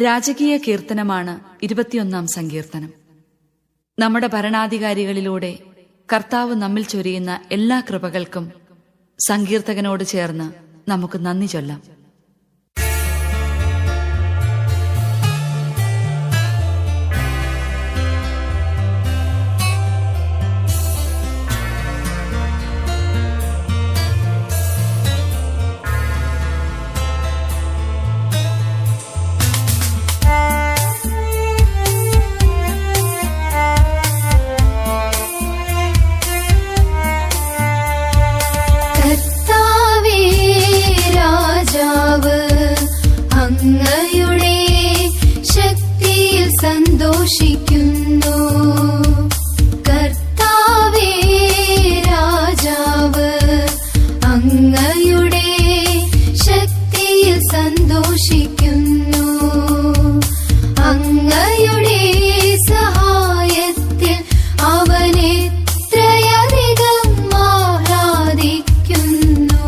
രാജകീയ കീർത്തനമാണ് 21 സങ്കീർത്തനം. നമ്മുടെ ഭരണാധികാരികളിലൂടെ കർത്താവ് നമ്മിൽ ചൊരിയുന്ന എല്ലാ കൃപകൾക്കും സങ്കീർത്തകനോട് ചേർന്ന് നമുക്ക് നന്ദി ചൊല്ലാം. അങ്ങയുടെ ശക്തിയിൽ സന്തോഷിക്കുന്നു. കർത്താവേ രാജാവ്, അങ്ങയുടെ ശക്തിയിൽ സന്തോഷിക്കുന്നു. അങ്ങയുടെ സഹായത്തിൽ അവനെ എത്രയധികം ആരാധിക്കുന്നു.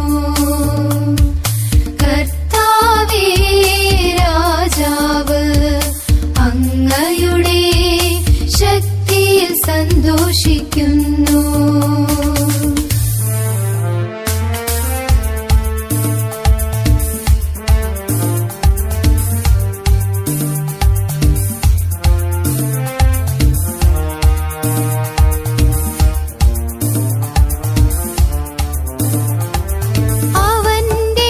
അങ്ങയുടെ ശക്തിയിൽ സന്തോഷിക്കുന്നു. അവന്റെ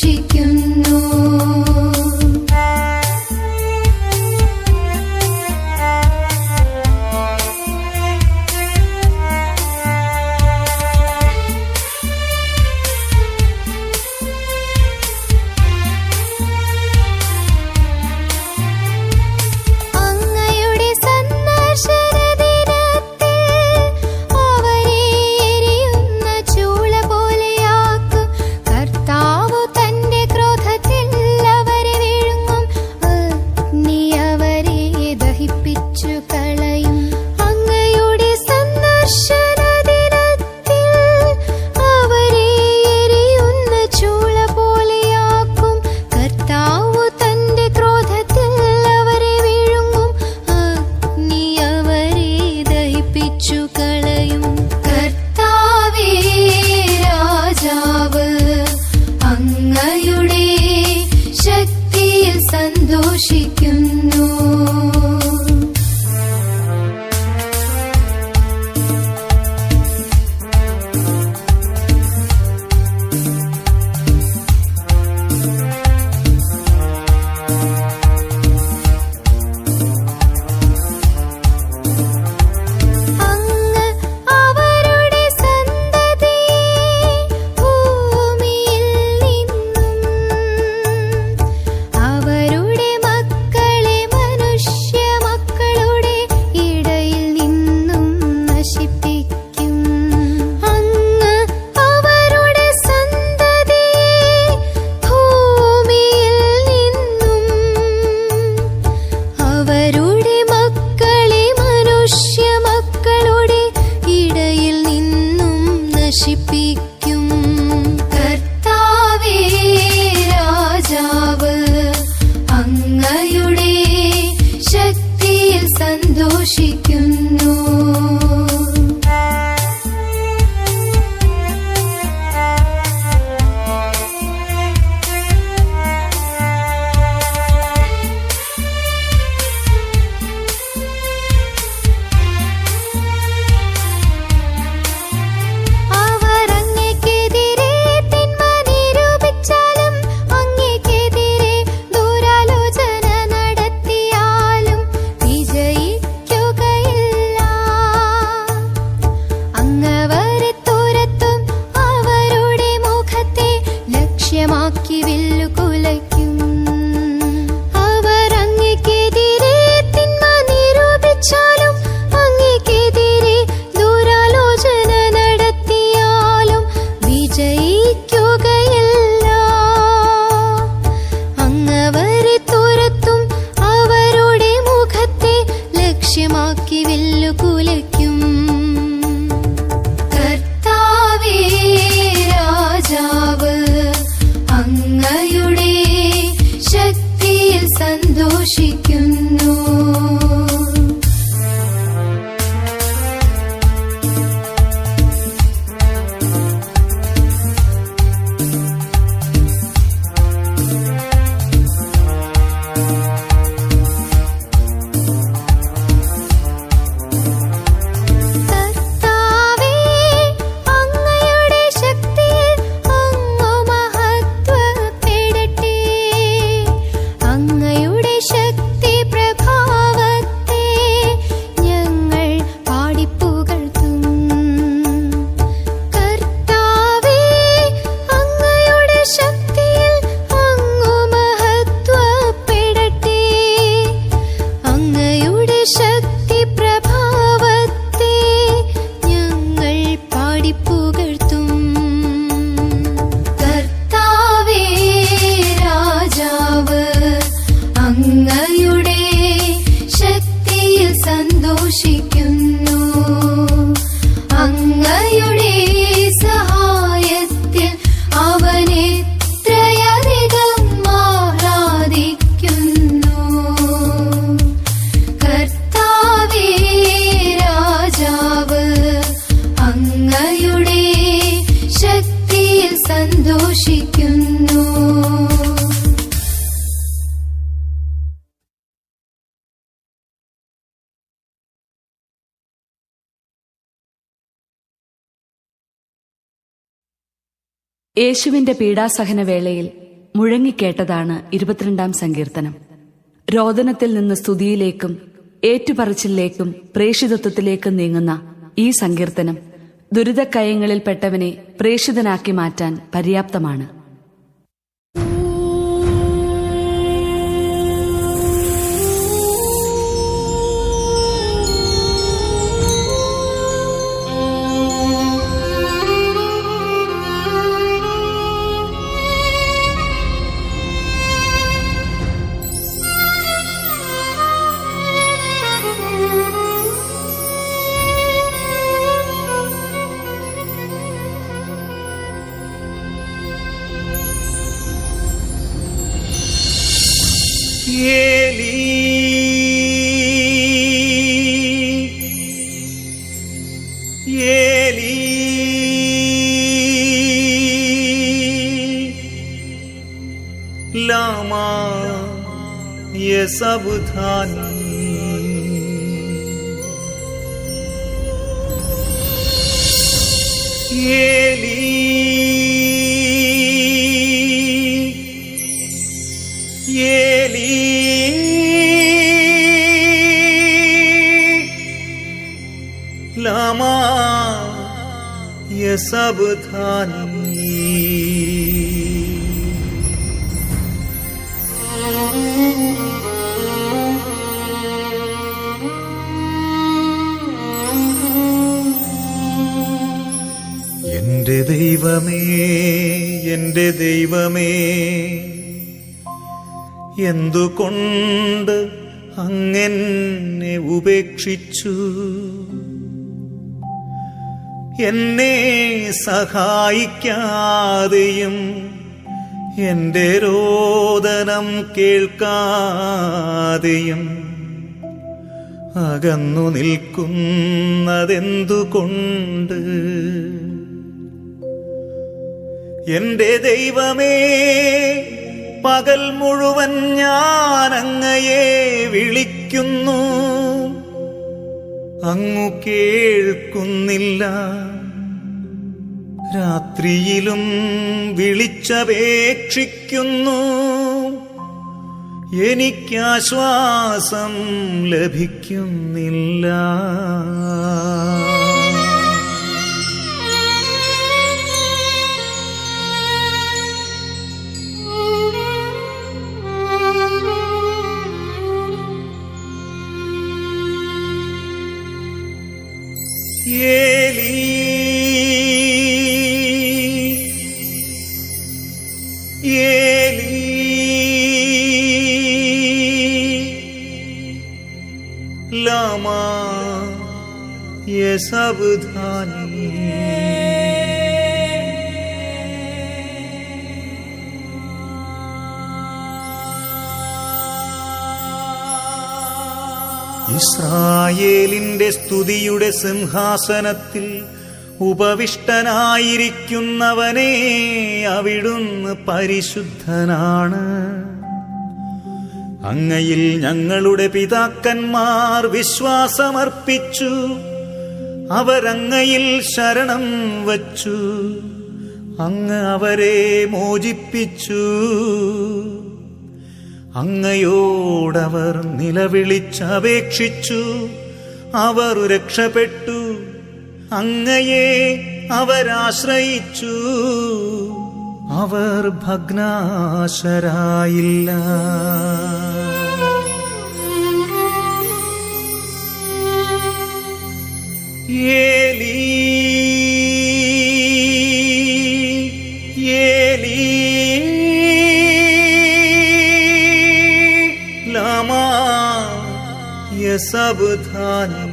സന്തോഷിക്കുന്നു. അങ്ങയുടെ സന്ദർശന ദിനത്തിൽ അവരെ എരിയുന്ന ചൂള പോലെയാക്കും. കർത്താവ് തന്റെ ക്രോധത്തിൽ അവരെ വിഴുങ്ങും. അഗ്നി അവരെ ദഹിപ്പിച്ചു കളയും. അങ്ങയുടെ സന്ദർശന ദിനത്തിൽ അവരെ എരിയുന്ന ചൂള പോലെയാക്കും. കർത്താവ് തന്റെ ക്രോധത്തിൽ അവരെ വിഴുങ്ങും. അഗ്നി അവരെ ദഹിപ്പിച്ചു കളയും. കർത്താവേ രാജാവ്, അങ്ങയുടെ ശക്തിയിൽ സന്തോഷിക്കുന്നു. അങ്ങ് അവരുടെ സന്തതിയെ ഭൂമിയിൽ നിന്നും അവരുടെ മക്കളെ മനുഷ്യ മക്കളുടെ ഇടയിൽ നിന്നും നശിപ്പിക്കും. അങ്ങ് അവരുടെ സന്തതിയെ ഭൂമിയിൽ നിന്നും അവരുടെ മക്കളെ മനുഷ്യ മക്കളുടെ ഇടയിൽ നിന്നും നശിപ്പിക്കും. കർത്താവേ രാജാവ്, അങ്ങയുടെ ശക്തിയിൽ സന്തോഷിക്കുന്നു. അവർ അങ്ങേക്കെതിരെ തിന്മ നിരൂപിച്ചാലും അങ്ങേക്കെതിരെ ദുരാലോചന നടത്തിയാലും വിജയിക്കുകയില്ല. അങ്ങവരെ തുരത്തും. അവരുടെ മുഖത്തെ ലക്ഷ്യമാക്കി വില്ലു കുലയ്ക്കും. അവർ അങ്ങേക്കെതിരെ തിന്മ നിരൂപിച്ചാലും അങ്ങേക്കെതിരെ ദുരാലോചന നടത്തിയാലും വിജയിക്കുകയില്ല. അങ്ങവരെ തുരത്തും. അവരുടെ മുഖത്തെ ലക്ഷ്യമാക്കി വില്ലു കുലയ്ക്കും. കർത്താവേ രാജാവ്, അങ്ങയുടെ ശക്തിയിൽ സന്തോഷിക്കുന്നു. കർത്താവേ, അങ്ങയുടെ ശക്തിയിൽ അങ്ങ് മഹത്വപ്പെടട്ടെ. അങ്ങയുടെ ശക്തി പ്രഭാവത്തെ ഞങ്ങൾ പാടിപ്പുകഴ്ത്തും. കർത്താവേ, അങ്ങയുടെ ശക്തിയിൽ അങ്ങ് മഹത്വപ്പെടട്ടെ. അങ്ങയുടെ ശക്തി പ്രഭാവത്തെ ഞങ്ങൾ പാടിപ്പുകഴ്ത്തും. കർത്താവേ രാജാവ്, അങ്ങയുടെ ശക്തിയിൽ സന്തോഷിക്കുന്നു. അങ്ങയുടെ സഹായത്തിൽ അവനെത്രയധികം ആഹ്ലാദിക്കുന്നു. കർത്താവേ രാജാവ്, അങ്ങയുടെ ശക്തിയിൽ സന്തോഷിക്കുന്നു. യേശുവിന്റെ പീഡാസഹന വേളയിൽ മുഴങ്ങിക്കേട്ടതാണ് 22 സങ്കീർത്തനം. രോദനത്തിൽ നിന്ന് സ്തുതിയിലേക്കും ഏറ്റുപറച്ചിലേക്കും പ്രേഷിതത്വത്തിലേക്കും നീങ്ങുന്ന ഈ സങ്കീർത്തനം ദുരിതക്കയങ്ങളിൽപ്പെട്ടവനെ പ്രേഷിതനാക്കി മാറ്റാൻ പര്യാപ്തമാണ്. ഏലി ഏലി ലാമാ യസബ്താനി ഏലി ഏലി ലാമാ യസബ്താനി. എന്റെ ദൈവമേ, എന്റെ ദൈവമേ, എന്തുകൊണ്ട് അങ്ങെന്നെ ഉപേക്ഷിച്ചു? എന്നെ സഹായിക്കാതെയും എന്റെ രോദനം കേൾക്കാതെയും അകന്നു നിൽക്കുന്നതെന്തുകൊണ്ട്? എന്റെ ദൈവമേ, പകൽ മുഴുവൻ ഞാൻ അങ്ങയെ വിളിക്കുന്നു, അങ്ങു കേൾക്കുന്നില്ല. രാത്രിയിലും വിളിച്ചപേക്ഷിക്കുന്നു, എനിക്കാശ്വാസം ലഭിക്കുന്നില്ല. ഏലി ഏലി ലാമാ യസബ്താനി. ഇസ്രായേലിന്റെ സ്തുതിയുടെ സിംഹാസനത്തിൽ ഉപവിഷ്ടനായിരിക്കുന്നവനേ, അവിടുന്ന് പരിശുദ്ധനാണ്. അങ്ങയിൽ ഞങ്ങളുടെ പിതാക്കന്മാർ വിശ്വാസമർപ്പിച്ചു, അവരങ്ങയിൽ ശരണം വച്ചു. അങ്ങ് അവരെ മോചിപ്പിച്ചു. അങ്ങയോടവർ നിലവിളിച്ചപേക്ഷിച്ചു, അവർ രക്ഷപ്പെട്ടു. അങ്ങയെ അവരാശ്രയിച്ചു, അവർ ഭഗ്നാശരായില്ല. ഏലി ഏലി ലാമാ യസബ്താനി.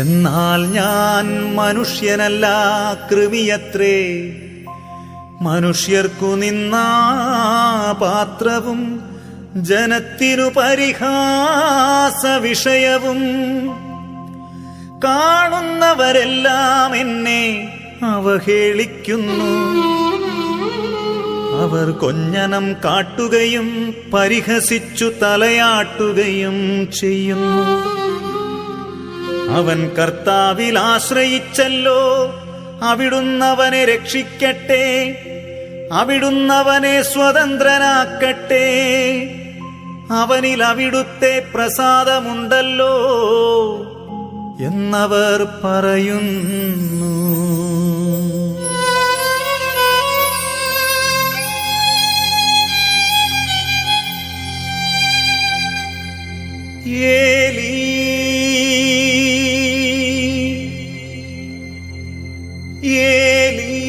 എന്നാൽ ഞാൻ മനുഷ്യനല്ല, കൃമിയത്രേ. മനുഷ്യർക്കു നിന്നാ പാത്രവും ജനത്തിനു പരിഹാസ വിഷയവും. കാണുന്നവരെല്ലാം എന്നെ അവഹേളിക്കുന്നു. അവർ കൊഞ്ഞനം കാട്ടുകയും പരിഹസിച്ചു തലയാട്ടുകയും ചെയ്യുന്നു. അവൻ കർത്താവിൽ ആശ്രയിച്ചല്ലോ, അവിടുന്നവനെ രക്ഷിക്കട്ടെ, അവിടുന്നവനെ സ്വതന്ത്രനാക്കട്ടെ. അവനിൽ അവിടുത്തെ പ്രസാദമുണ്ടല്ലോ എന്നവർ പറയുന്നു. ഏലീ ഏലീ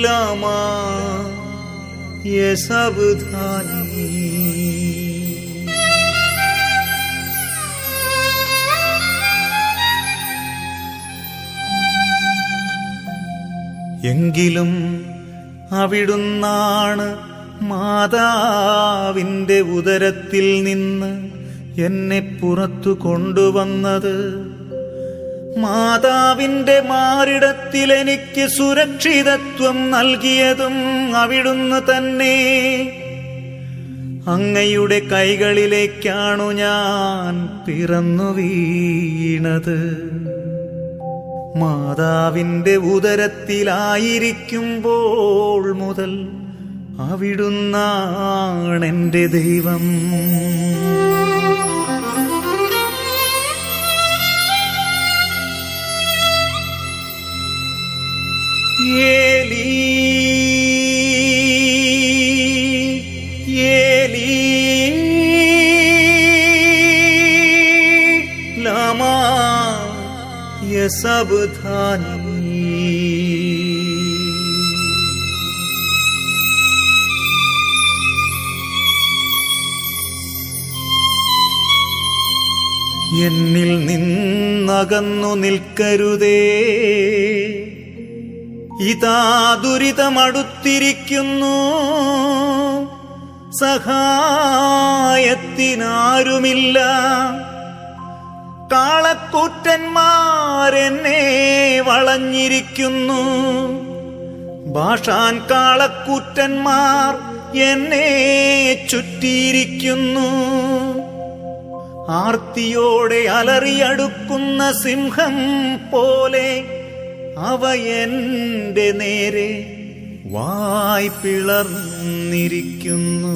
ലമാ യസബ്താനി. എങ്കിലും അവിടുന്നാണ് മാതാവിന്റെ ഉദരത്തിൽ നിന്ന് എന്നെ പുറത്തു കൊണ്ടുവന്നത്. മാതാവിന്റെ മാറിടത്തിൽ എനിക്ക് സുരക്ഷിതത്വം നൽകിയതും അവിടുന്ന് തന്നെ. അങ്ങയുടെ കൈകളിലേക്കാണു ഞാൻ പിറന്നു വീണത്. മാതാവിന്റെ ഉദരത്തിലായിരിക്കുമ്പോൾ മുതൽ അവിടുന്നാണെന്റെ ദൈവം. ഏലീ ഏലീ ലമാ യസബ്താനി. എന്നിൽ നിന്നകന്നു നിൽക്കരുതേ, ഇതാ ദുരിതമടുത്തിരിക്കുന്നു, സഹായത്തിനാരുമില്ല. കാളക്കൂറ്റന്മാരെന്നെ വളഞ്ഞിരിക്കുന്നു, ബാഷാൻ കാളക്കൂറ്റന്മാർ എന്നെ ചുറ്റിയിരിക്കുന്നു. ആർത്തിയോടെ അലറിയടുക്കുന്ന സിംഹം പോലെ അവ എന്റെ നേരെ വായ് പിളർന്നിരിക്കുന്നു.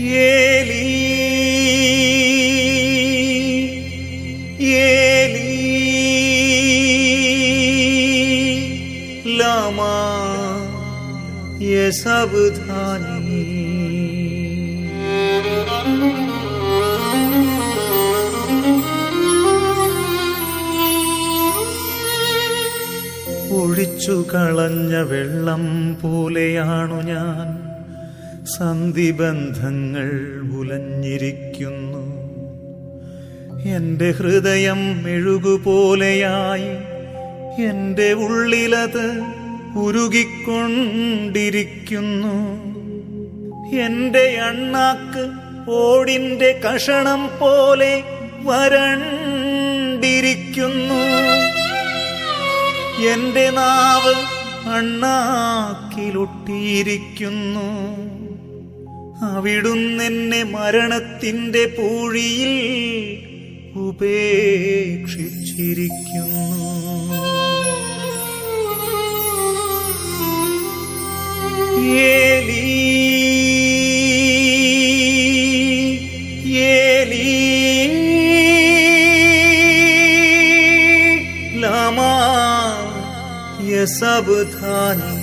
ഏലീ ഏലീ ലമാ യസബ്താനി. ഒഴിച്ചു കളഞ്ഞ വെള്ളം പോലെയാണു ഞാൻ, സന്ധിബന്ധങ്ങൾ ഉലഞ്ഞിരിക്കുന്നു. എന്റെ ഹൃദയം മെഴുകുപോലെയായി, എന്റെ ഉള്ളിലത് ഉരുകിക്കൊണ്ടിരിക്കുന്നു. എന്റെ അണ്ണാക്ക് ഓടിന്റെ കഷണം പോലെ വരണ്ടിരിക്കുന്നു. എന്റെ നാവ് അണ്ണാക്കിലൊട്ടിയിരിക്കുന്നു. അവിടുന്നെന്നെ മരണത്തിന്റെ പൂഴിയിൽ ഉപേക്ഷിച്ചിരിക്കുന്നു. ഏലീ ഏലീ ലമാ യസബ്താനി.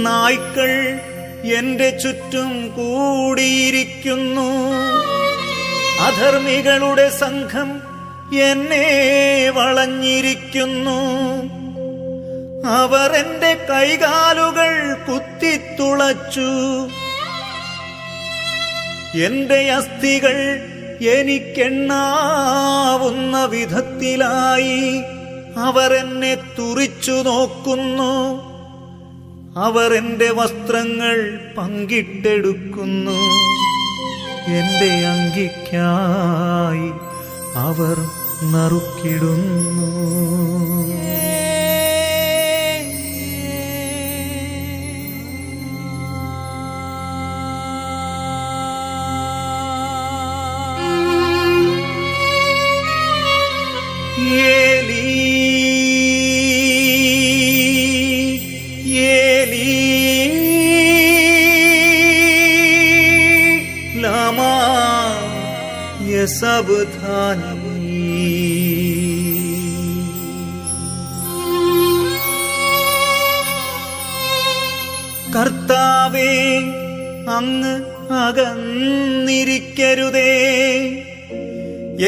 നായ്ക്കൾ എന്റെ ചുറ്റും കൂടിയിരിക്കുന്നു. അധർമ്മികളുടെ സംഘം എന്നെ വളഞ്ഞിരിക്കുന്നു. അവർ എന്റെ കൈകാലുകൾ കുത്തിത്തുളച്ചു. എന്റെ അസ്ഥികൾ എനിക്കെണ്ണാവുന്ന വിധത്തിലായി. അവർ എന്നെ തുറിച്ചു നോക്കുന്നു. അവർ എന്റെ വസ്ത്രങ്ങൾ പങ്കിട്ടെടുക്കുന്നു. എന്റെ അങ്കിക്കായി അവർ നറുക്കിടുന്നു. ഏലീ ഏലീ ലമാ യസബ്താനി. കർത്താവേ, അങ്ങ് അകന്നിരിക്കരുതേ.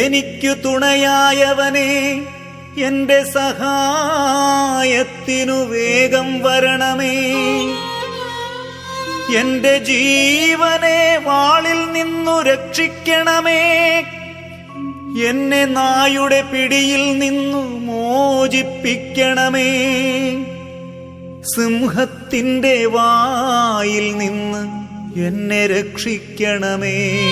എനിക്കു തുണയായവനെ, എന്റെ സഹായത്തിനു വേഗം വരണമേ. എന്റെ ജീവനെ വാളിൽ നിന്നു രക്ഷിക്കണമേ. എന്നെ നായുടെ പിടിയിൽ നിന്നു മോചിപ്പിക്കണമേ. സിംഹത്തിന്റെ വായിൽ നിന്ന് എന്നെ രക്ഷിക്കണമേ.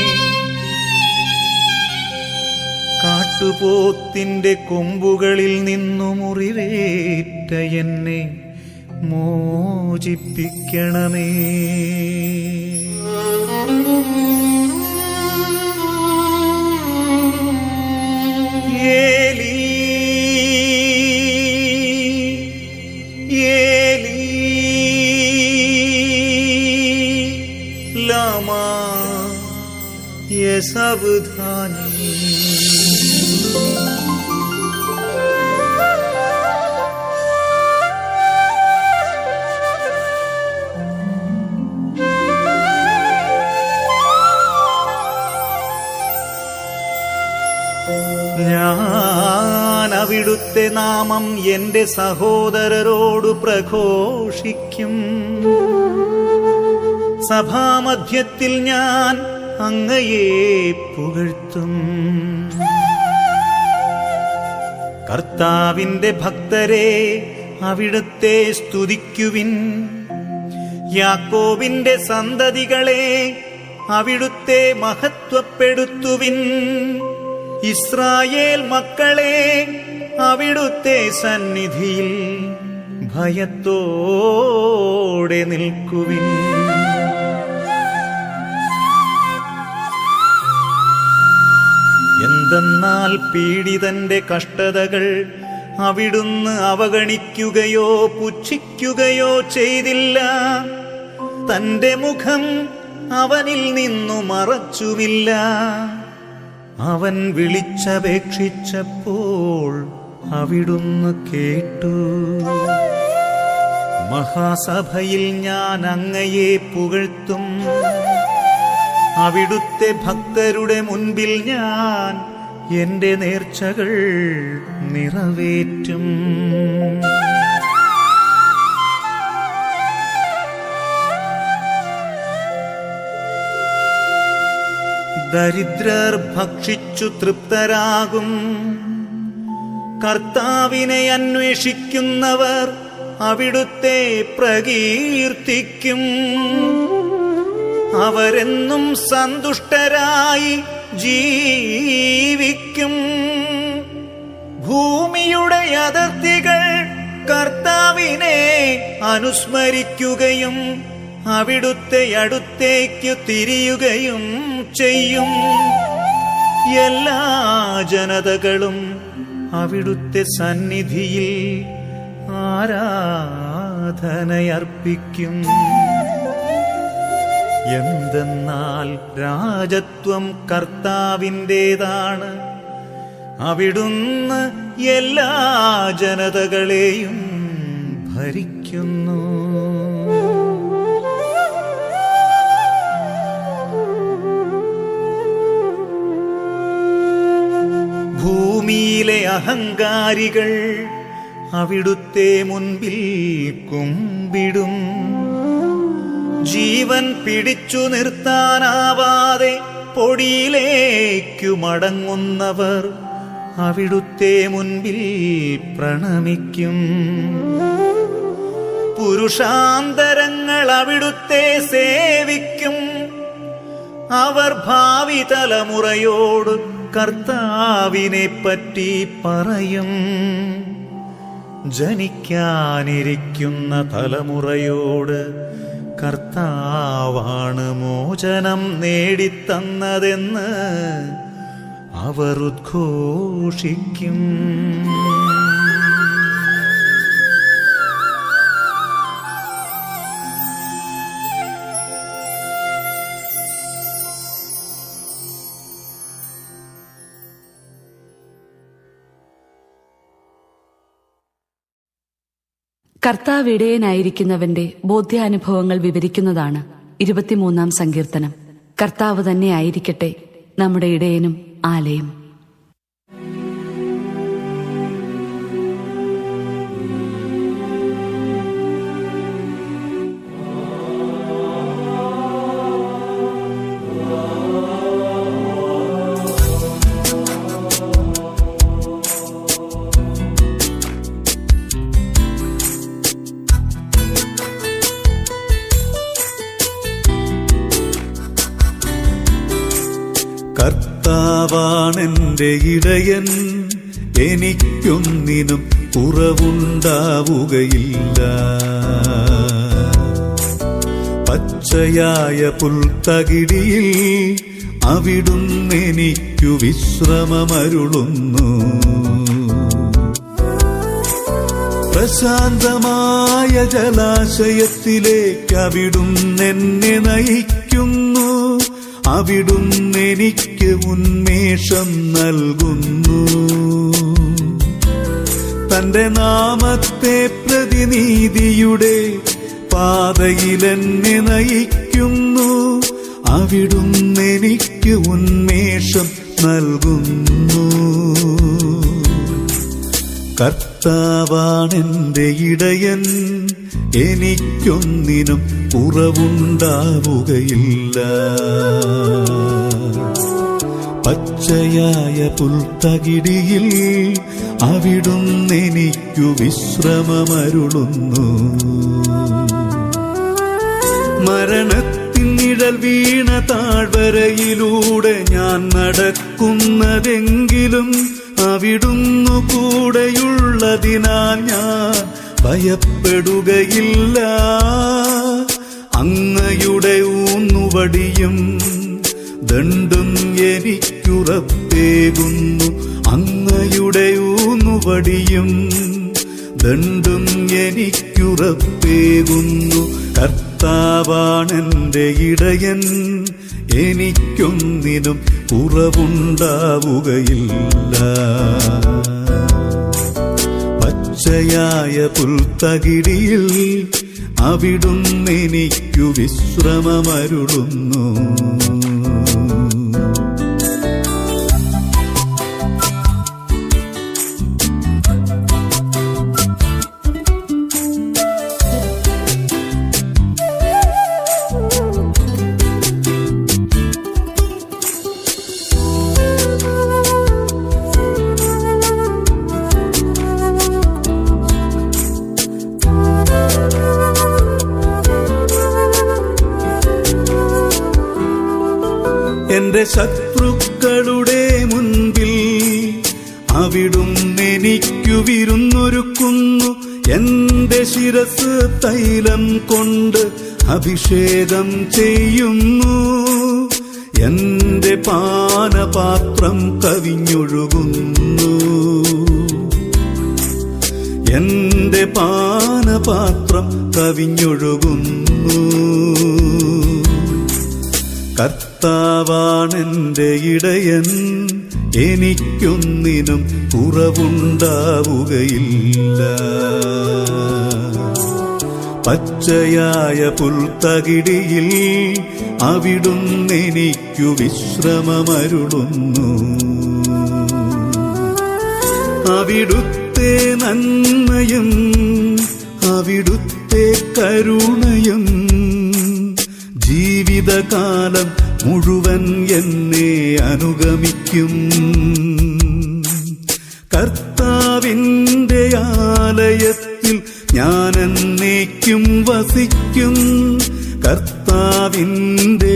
കാട്ടുപോത്തിന്റെ കൊമ്പുകളിൽ നിന്നു മുറിവേറ്റ എന്നെ മോചിപ്പിക്കണമേ. ഏലീ ഏലീ ലമാ യസബ്താനി. ഞാൻ അവിടുത്തെ നാമം എന്റെ സഹോദരരോട് പ്രഘോഷിക്കും. സഭാമധ്യത്തിൽ ഞാൻ അങ്ങയെ പുകഴ്ത്തും. കർത്താവിന്റെ ഭക്തരെ, അവിടുത്തെ സ്തുതിക്കുവിൻ. യാക്കോബിന്റെ സന്തതികളെ, അവിടുത്തെ മഹത്വപ്പെടുത്തുവിൻ. ഇസ്രായേൽ മക്കളെ, അവിടുത്തെ സന്നിധിയിൽ ഭയത്തോടെ നിൽക്കുവിൻ. എന്തെന്നാൽ പീഡിതന്റെ കഷ്ടതകൾ അവിടുന്ന് അവഗണിക്കുകയോ പുച്ഛിക്കുകയോ ചെയ്തില്ല. തന്റെ മുഖം അവനിൽ നിന്നു മറച്ചുമില്ല. അവൻ വിളിച്ചപേക്ഷിച്ചപ്പോൾ അവിടുന്ന് കേട്ടു. മഹാസഭയിൽ ഞാൻ അങ്ങയെ പുകഴ്ത്തും. അവിടുത്തെ ഭക്തരുടെ മുൻപിൽ ഞാൻ എന്റെ നേർച്ചകൾ നിറവേറ്റും. ദരിദ്രർ ഭക്ഷിച്ചു തൃപ്തരാകും. കർത്താവിനെ അന്വേഷിക്കുന്നവർ അവിടുത്തെ പ്രകീർത്തിക്കും. അവരെന്നും സന്തുഷ്ടരായി ജീവിക്കും. ഭൂമിയുടെ അതിർത്തികൾ കർത്താവിനെ അനുസ്മരിക്കുകയും അവിടുത്തെ അടുത്തേക്ക് തിരിയുകയും ചെയ്യും. എല്ലാ ജനതകളും അവിടുത്തെ സന്നിധിയിൽ ആരാധനയർപ്പിക്കും. എന്തെന്നാൽ രാജത്വം കർത്താവിൻ്റേതാണ്. അവിടുന്ന് എല്ലാ ജനതകളെയും ഭരിക്കുന്നു. ഭൂമിയിലെ അഹങ്കാരികൾ അവിടുത്തെ മുൻപിൽ കുമ്പിടും. ജീവൻ പിടിച്ചു നിർത്താനാവാതെ പൊടിയിലേക്കു മടങ്ങുന്നവർ അവിടുത്തെ മുൻപിൽ പ്രണമിക്കും. പുരുഷാന്തരങ്ങൾ അവിടുത്തെ സേവിക്കും. അവർ ഭാവി തലമുറയോട് കർത്താവിനെ പറ്റി പറയും. ജനിക്കാനിരിക്കുന്ന തലമുറയോട് കർത്താവാണ് മോചനം നേടിത്തന്നതെന്ന് അവർ ഉദ്ഘോഷിക്കും. കർത്താവ് ഇടയനായിരിക്കുന്നവന്റെ ബോധ്യാനുഭവങ്ങൾ വിവരിക്കുന്നതാണ് 23-ാം സങ്കീർത്തനം. കർത്താവ് തന്നെയായിരിക്കട്ടെ നമ്മുടെ ഇടയനും ആലയും. കർത്താവാണെന്റെ ഇടയൻ, എനിക്കൊന്നിനും കുറവുണ്ടാവുകയില്ല. പച്ചയായ പുൽത്തകിടിയിൽ അവിടുന്നെനിക്കു വിശ്രമമരുളുന്നു. പ്രശാന്തമായ ജലാശയത്തിലേക്ക് അവിടുന്നെന്നെ നയിക്കുന്നു. അവിടുന്നെനിക്ക് ഉന്മേഷം നൽകുന്നു. തന്റെ നാമത്തെ പ്രതിനീതിയുടെ പാതയിലെന്നെ നയിക്കുന്നു. അവിടുന്നെനിക്ക് ഉന്മേഷം നൽകുന്നു. കർത്താവാണെന്റെ ഇടയൻ, എനിക്കൊന്നിനും കുറവുണ്ടാവുകയില്ല. പച്ചയായ പുൽത്തകിടിയിൽ അവിടുന്നെനിക്കു വിശ്രമമരുളുന്നു. മരണത്തിൻ നിഴൽ വീണ താഴ്വരയിലൂടെ ഞാൻ നടക്കുന്നതെങ്കിലും അവിടുന്നു കൂടെയുള്ളതിനാൽ ഞാൻ ഭയപ്പെടുകയില്ല. അങ്ങയുടെ ഊന്നുവടിയും ദണ്ഡും എനിക്കുറപ്പേകുന്നു. അങ്ങയുടെ ഊന്നുവടിയും ദണ്ഡും എനിക്കുറപ്പേകുന്നു. കർത്താവാണെന്റെ ഇടയൻ, എനിക്കൊന്നിനും കുറവുണ്ടാവുകയില്ല. പച്ചയായ പുൽത്തകിടിയിൽ അവിടുന്നെനിക്കു വിശ്രമമരുളുന്നു. എന്റെ ശത്രുക്കളുടെ മുൻപിൽ അവിടുന്നെനിക്കു വിരുന്നൊരുക്കുന്നു. എന്റെ ശിരസ് തൈലം കൊണ്ട് അഭിഷേകം ചെയ്യുന്നു. എന്റെ പാനപാത്രം കവിഞ്ഞൊഴുകുന്നു. എന്റെ പാനപാത്രം കവിഞ്ഞൊഴുകുന്നു. കർത്താവാണെന്റെ ഇടയൻ, എനിക്കൊന്നിനും കുറവുണ്ടാവുകയില്ല. പച്ചയായ പുൽത്തകിടിയിൽ അവിടുന്നെനിക്കു വിശ്രമമരുളുന്നു. അവിടുത്തെ നന്മയും അവിടുത്തെ കരുണയും ജീവിതകാലം മുഴുവൻ എന്നെ അനുഗമിക്കും. കർത്താവിന്റെ ആലയത്തിൽ ഞാൻ എന്നേക്കും വസിക്കും. കർത്താവിന്റെ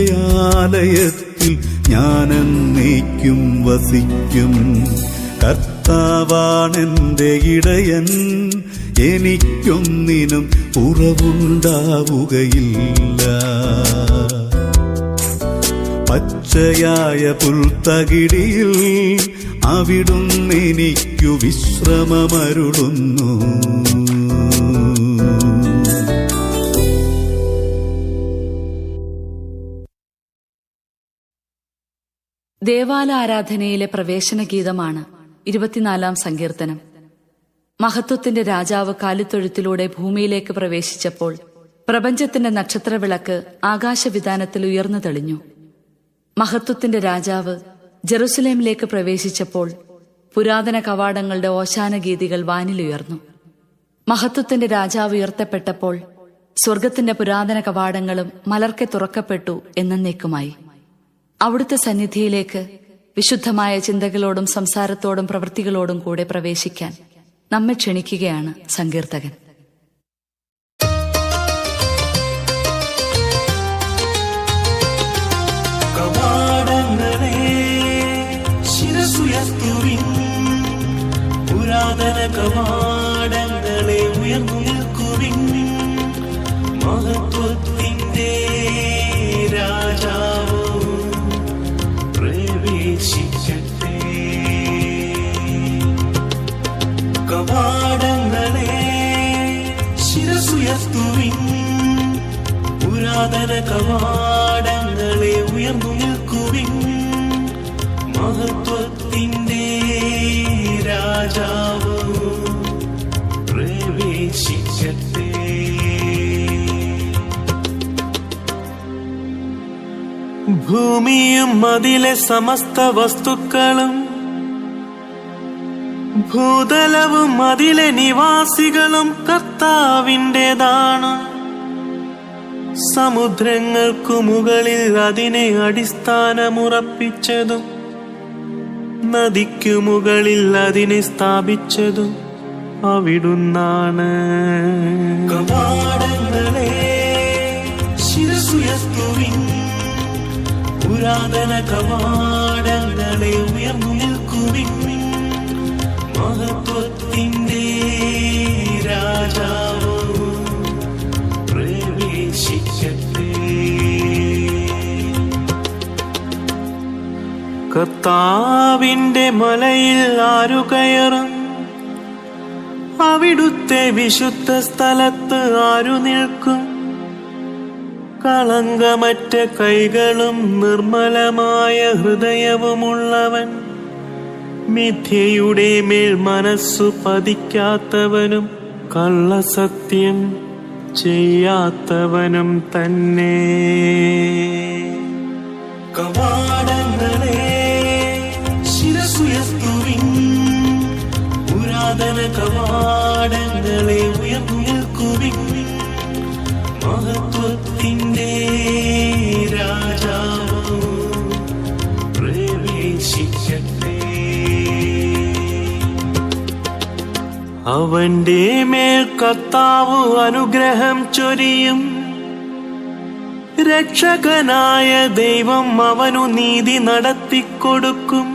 ആലയത്തിൽ ഞാനെന്നേക്കും വസിക്കും. കർത്താവാണെന്റെ ഇടയൻ, എനിക്കൊന്നിനും കുറവുണ്ടാവുകയില്ല. പച്ചയായ പുൽത്തകിടിയിൽ അവിടുന്ന് എനിക്കു വിശ്രമമരുളുന്നു. ദേവാലയാരാധനയിലെ പ്രവേശന ഗീതമാണ് 24-ാം സങ്കീർത്തനം. മഹത്വത്തിന്റെ രാജാവ് കാലിത്തൊഴുത്തിലൂടെ ഭൂമിയിലേക്ക് പ്രവേശിച്ചപ്പോൾ പ്രപഞ്ചത്തിന്റെ നക്ഷത്രവിളക്ക് ആകാശവിതാനത്തിൽ ഉയർന്നു തെളിഞ്ഞു. മഹത്വത്തിന്റെ രാജാവ് ജെറുസലേമിലേക്ക് പ്രവേശിച്ചപ്പോൾ പുരാതന കവാടങ്ങളുടെ ഓശാനഗീതികൾ വാനിലുയർന്നു. മഹത്വത്തിന്റെ രാജാവ് ഉയർത്തപ്പെട്ടപ്പോൾ സ്വർഗത്തിന്റെ പുരാതന കവാടങ്ങളും മലർക്കെ തുറക്കപ്പെട്ടു എന്നേക്കുമായി. അവിടുത്തെ സന്നിധിയിലേക്ക് വിശുദ്ധമായ ചിന്തകളോടും സംസാരത്തോടും പ്രവൃത്തികളോടും കൂടെ പ്രവേശിക്കാൻ നമ്മെ ക്ഷണിക്കുകയാണ് സങ്കീർത്തകൻ. കവാടങ്ങളെ ശിരസുയർത്തുവിൻ, പുരാതന കവാടങ്ങളെ ഉയർന്നു നിൽക്കുവിൻ. മഹത്വത്തിന്റെ രാജാവ് പ്രവേശിക്കട്ടെ. കവാടങ്ങളെ ശിരസുയർത്തുവിൻ, പുരാതന കവാടങ്ങളെ ഉയർന്നു നിൽക്കുവിൻ. മഹത്വത്തിന്റെ രാജാവ് പ്രവേശിക്കട്ടെ. ഭൂമിയും അതിലെ സമസ്ത വസ്തുക്കളും, ഭൂതലവും അതിലെ നിവാസികളും കർത്താവിൻ്റെതാണ്. സമുദ്രങ്ങൾക്കു മുകളിൽ അതിനെ അടിസ്ഥാനമുറപ്പിച്ചതും നദിക്കു മുകളിൽ അതിനെ സ്ഥാപിച്ചതും അവിടുന്നാണ്. കവാടങ്ങളെ ശിരസുയർത്തുവിൻ, പുരാതന കവാടങ്ങളെ ഉയർന്നു നിൽക്കുവിൻ. മഹത്വത്തിന്റെ രാജാവ് പ്രവേശിക്കട്ടെ. കർത്താവിന്റെ മലയിൽ ആരു കയറും? അവിടുത്തെ വിശുദ്ധ സ്ഥലത്ത് ആരു നിൽക്കും? കളങ്കമറ്റ കൈകളും നിർമ്മലമായ ഹൃദയവുമുള്ളവൻ, മിഥ്യയുടെ മേൽ മനസ്സു പതിക്കാത്തവനും കള്ളസത്യം ചെയ്യാത്തവനും തന്നെ. കവാടങ്ങളെ ശിരസുയർത്തുവിൻ, പുരാതന കവാടങ്ങളെ ഉയർന്നു നിൽക്കുവിൻ. മഹത്വത്തിന്റെ രാജാവ് പ്രവേശിക്കട്ടെ. അവന്റെ മേൽ കർത്താവ് അനുഗ്രഹം ചൊരിയും. രക്ഷകനായ ദൈവം അവനു നീതി നടത്തിക്കൊടുക്കും.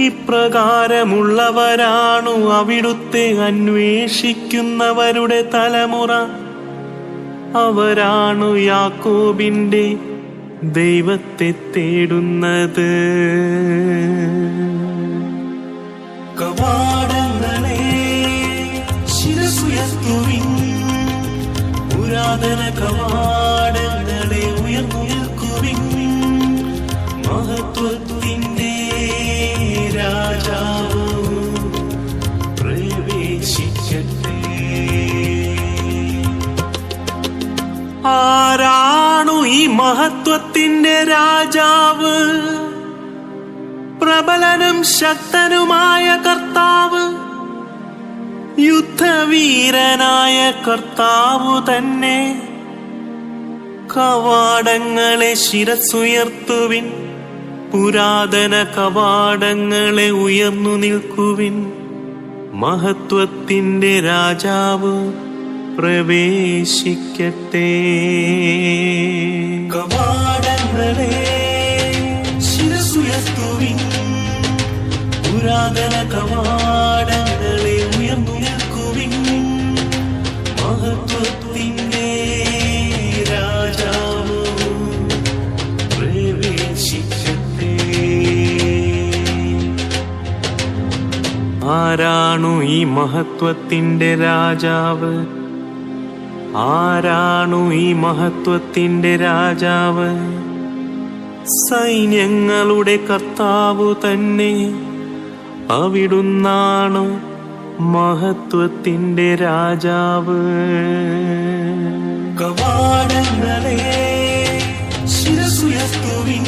ഇപ്രകാരമുള്ളവരാണു അവിടുത്തെ അന്വേഷിക്കുന്നവരുടെ തലമുറ. അവരാണു യാക്കോബിന്റെ ദൈവത്തെ തേടുന്നത്. കവാടങ്ങളെ ശിരസുയർത്തുവിൻ, പുരാതന കവാടങ്ങളെ ഉയർന്നു നിൽക്കുവിൻ. മഹത്വത്തിന്റെ രാജാവ് പ്രവേശിക്കട്ടെ. ആരാണു ഈ മഹത്വത്തിന്റെ രാജാവ്? പ്രബലനും ശക്തനുമായ കർത്താവ്, യുദ്ധവീരനായ കർത്താവു തന്നെ. കവാടങ്ങളെ ശിരസുയർത്തുവിൻ, പുരാതന കവാടങ്ങളെ ഉയർന്നു നിൽക്കുവിൻ. മഹത്വത്തിന്റെ രാജാവ് പ്രവേശിക്കട്ടെ. കവാടങ്ങളെ ശിരസുയർത്തുവിൻ, പുരാതന കവാടങ്ങളെ ഉയർന്നു നിൽക്കുവിൻ, മഹത്വത്തിൻ്റെ രാജാവ് പ്രവേശിക്കട്ടെ. ആരാണു ഈ മഹത്വത്തിൻ്റെ രാജാവ്? ആരാണു ഈ മഹത്വത്തിൻ്റെ രാജാവ്? സൈന്യങ്ങളുടെ കർത്താവു തന്നെ, അവിടുന്നാണ് മഹത്വത്തിൻ്റെ രാജാവ്. കവാടങ്ങളെ ശിരസുയർത്തുവിൻ,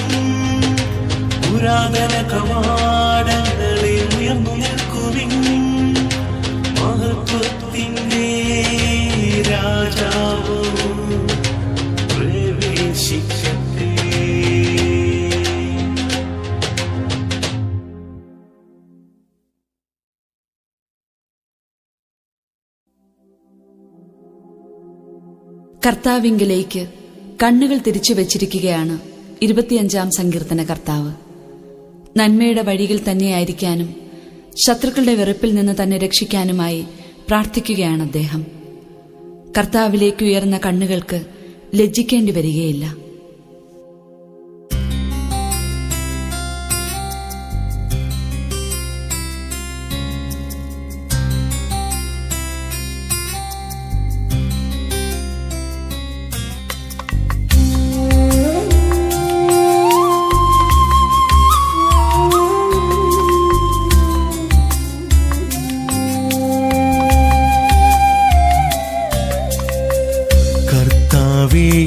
പുരാതന കവാടങ്ങളെ ഉയർന്നു നിൽക്കുവിൻ, മഹത്വത്തിൻ്റെ രാജാവ് പ്രവേശിക്കട്ടെ. കർത്താവിങ്കിലേക്ക് കണ്ണുകൾ തിരിച്ചു വച്ചിരിക്കുകയാണ് 25-ാം സങ്കീർത്തന കർത്താവ്. നന്മയുടെ വഴിയിൽ തന്നെയായിരിക്കാനും ശത്രുക്കളുടെ വെറുപ്പിൽ നിന്ന് തന്നെ രക്ഷിക്കാനുമായി പ്രാർത്ഥിക്കുകയാണ് അദ്ദേഹം. കർത്താവിലേക്ക് ഉയർന്ന കണ്ണുകൾക്ക് ലജ്ജിക്കേണ്ടി വരികയില്ല.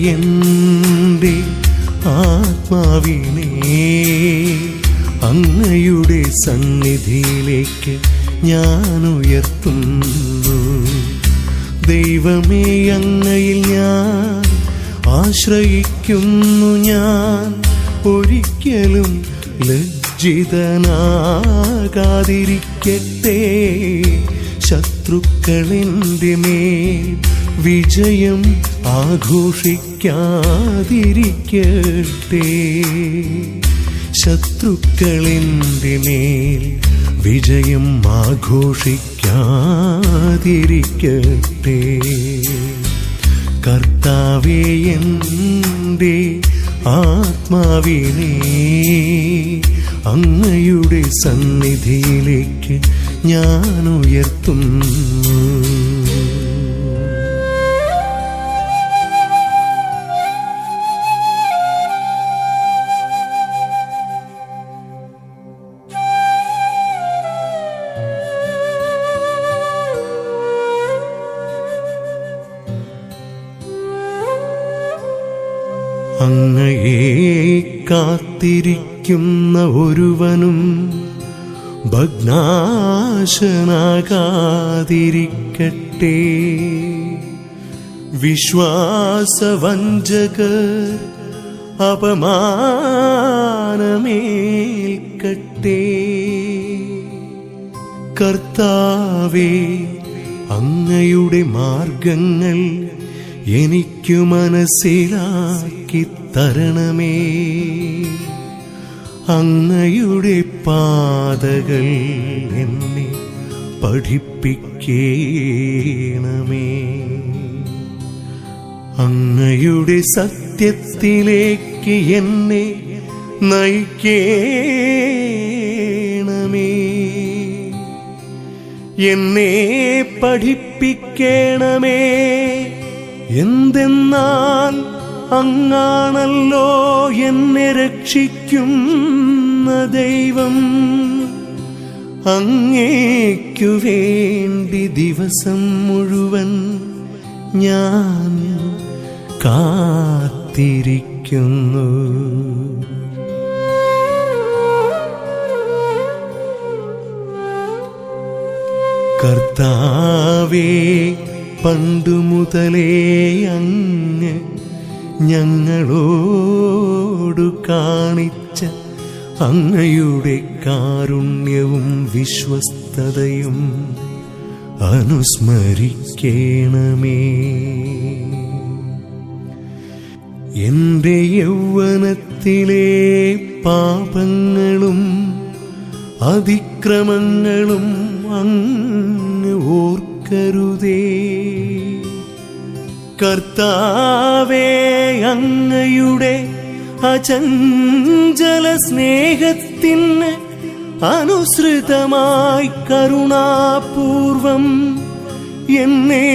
എന്റെ ആത്മാവിനെ അങ്ങയുടെ സന്നിധിയിലേക്ക് ഞാൻ ഉയർത്തുന്നു. ദൈവമേ, അങ്ങയിൽ ഞാൻ ആശ്രയിക്കുന്നു. ഞാൻ ഒരിക്കലും ലജ്ജിതനാകാതിരിക്കട്ടെ. ശത്രുക്കളെന്റെ മേൽ വിജയം ആഘോഷിക്കാതിരിക്കട്ടെ. ശത്രുക്കളെന്റെ മേൽ വിജയം ആഘോഷിക്കാതിരിക്കട്ടെ. കർത്താവേ, എൻ്റെ ആത്മാവിനെ അങ്ങയുടെ സന്നിധിയിലേക്ക് ഞാൻ ഉയർത്തുന്നു. അങ്ങയെ കാത്തിരിക്കുന്ന ഒരുവനും ഭഗ്നാശനാകാതിരിക്കട്ടെ. വിശ്വാസവഞ്ചകർ അപമാനമേൽക്കട്ടെ. കർത്താവേ, അങ്ങയുടെ മാർഗങ്ങൾ എനിക്കു മനസ്സിലാക്കി തരണമേ. അങ്ങയുടെ പാതകൾ എന്നെ പഠിപ്പിക്കണമേ. അങ്ങയുടെ സത്യത്തിലേക്ക് എന്നെ നയിക്കണമേ. എന്നെ പഠിപ്പിക്കണമേ. എന്തെന്നാൽ അങ്ങാണല്ലോ എന്നെ രക്ഷിക്കുന്ന ദൈവം. അങ്ങേക്കു വേണ്ടി ദിവസം മുഴുവൻ ഞാൻ കാത്തിരിക്കുന്നു. കർത്താവേ, പണ്ടുമുതലേ അങ്ങ് ഞങ്ങളോടു കാണിച്ച അങ്ങയുടെ കാരുണ്യവും വിശ്വസ്തതയും അനുസ്മരിക്കണമേ. എന്റെ യൗവനത്തിലെ പാപങ്ങളും അതിക്രമങ്ങളും അങ്ങ് ഓർക്കരുതേ. കർത്താവേ, അങ്ങയുടെ അചഞ്ചല സ്നേഹത്തിന് അനുസൃതമായി കരുണാപൂർവം എന്നെ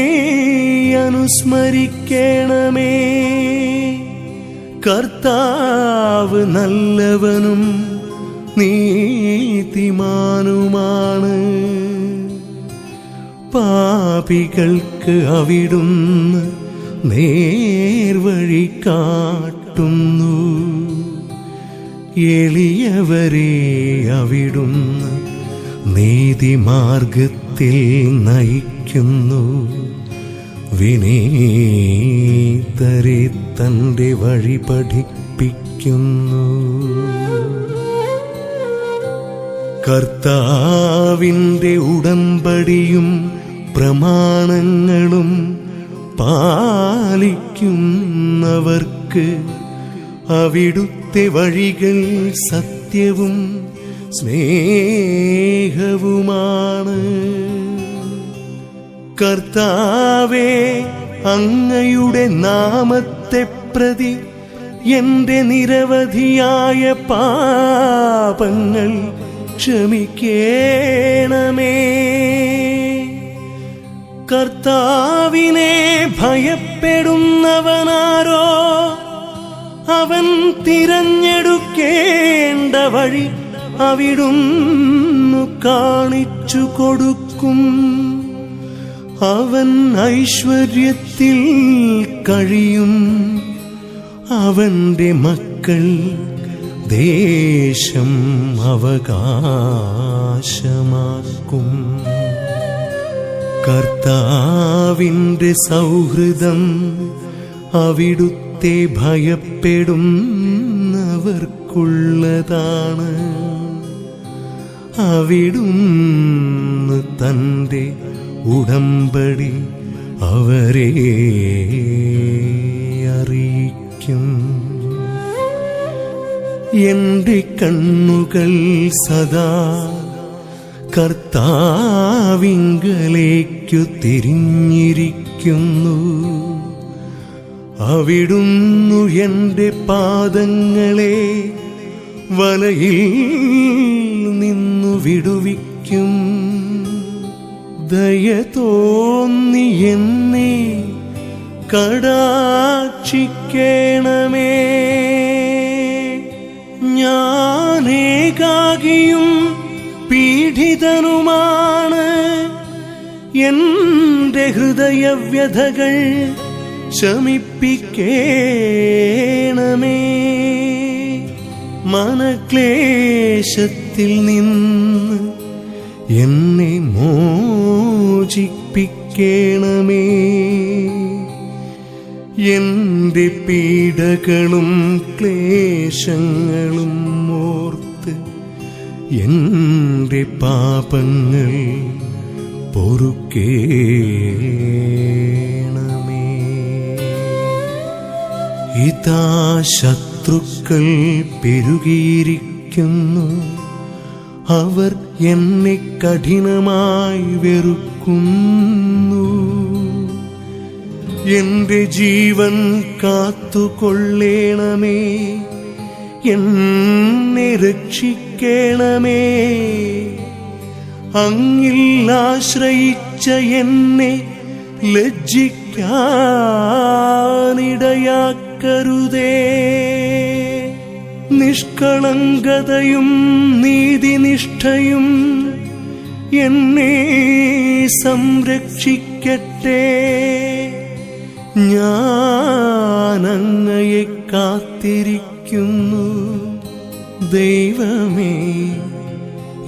അനുസ്മരിക്കണമേ. കർത്താവ് നല്ലവനും നീതിമാനുമാണ്. പാപികൾക്ക് അവിടുന്ന് നേർവഴി കാട്ടുന്നു. എളിയവരെ അവിടുന്ന് നീതിമാർഗത്തിൽ നയിക്കുന്നു. വിനീതരെ തന്റെ വഴി പഠിപ്പിക്കുന്നു. കർത്താവിന്റെ ഉടമ്പടിയും പ്രമാണങ്ങളും പാലിക്കുന്നവർക്ക് അവിടുത്തെ വഴികൾ സത്യവും സ്നേഹവുമാണ്. കർത്താവേ, അങ്ങയുടെ നാമത്തെ പ്രതി എന്റെ നിരവധിയായ പാപങ്ങൾ ക്ഷമിക്കണമേ. കർത്താവിനെ ഭയപ്പെടുന്നവനാരോ അവൻ തിരഞ്ഞെടുക്കേണ്ട വഴി അവിടുന്ന് കാണിച്ചു കൊടുക്കും. അവൻ ഐശ്വര്യത്തിൽ കഴിയും. അവന്റെ മക്കൾ ദേശം അവകാശമാക്കും. കർത്താവിന്റെ സൗഹൃദം അവിടുത്തെ ഭയപ്പെടുന്നവർക്കുള്ളതാണ്. അവിടുന്ന് തന്റെ ഉടമ്പടി അവരെ അറിയിക്കും. എന്റെ കണ്ണുകൾ സദാ കർത്താവിങ്കലേക്കു തിരിഞ്ഞിരിക്കുന്നു. അവിടുന്നു എന്റെ പാദങ്ങളെ വലയിൽ നിന്നു വിടുവിക്കും. ദയ തോന്നി എന്നെ കടാക്ഷിക്കണമേ. ഞാനേകാകിയും പീഡിതനുമാണ്. എന്റെ ഹൃദയവ്യഥകൾ ശമിപ്പിക്കണമേ. മനക്ലേശത്തിൽ നിന്ന് എന്നെ മോചിപ്പിക്കണമേ. എന്റെ പീഡകളും ക്ലേശങ്ങളും ഓർത്ത് എന്റെ പാപങ്ങൾ പൊറുക്കേണമേ. ഇതാ ശത്രുക്കൾ പെരുകിയിരിക്കുന്നു. അവർ എന്നെ കഠിനമായി വെറുക്കുന്നു. എന്റെ ജീവൻ കാത്തുകൊള്ളേണമേ. എന്നെ രക്ഷിക്കണമേ. അങ്ങിൽ ആശ്രയിച്ച എന്നെ ലജ്ജിക്കാനിടയാക്കരുതേ. നിഷ്കളങ്കതയും നീതിനിഷ്ഠയും എന്നെ സംരക്ഷിക്കട്ടെ. ഞാനങ്ങയെ കാത്തിരിക്കുന്നു. ദൈവമേ,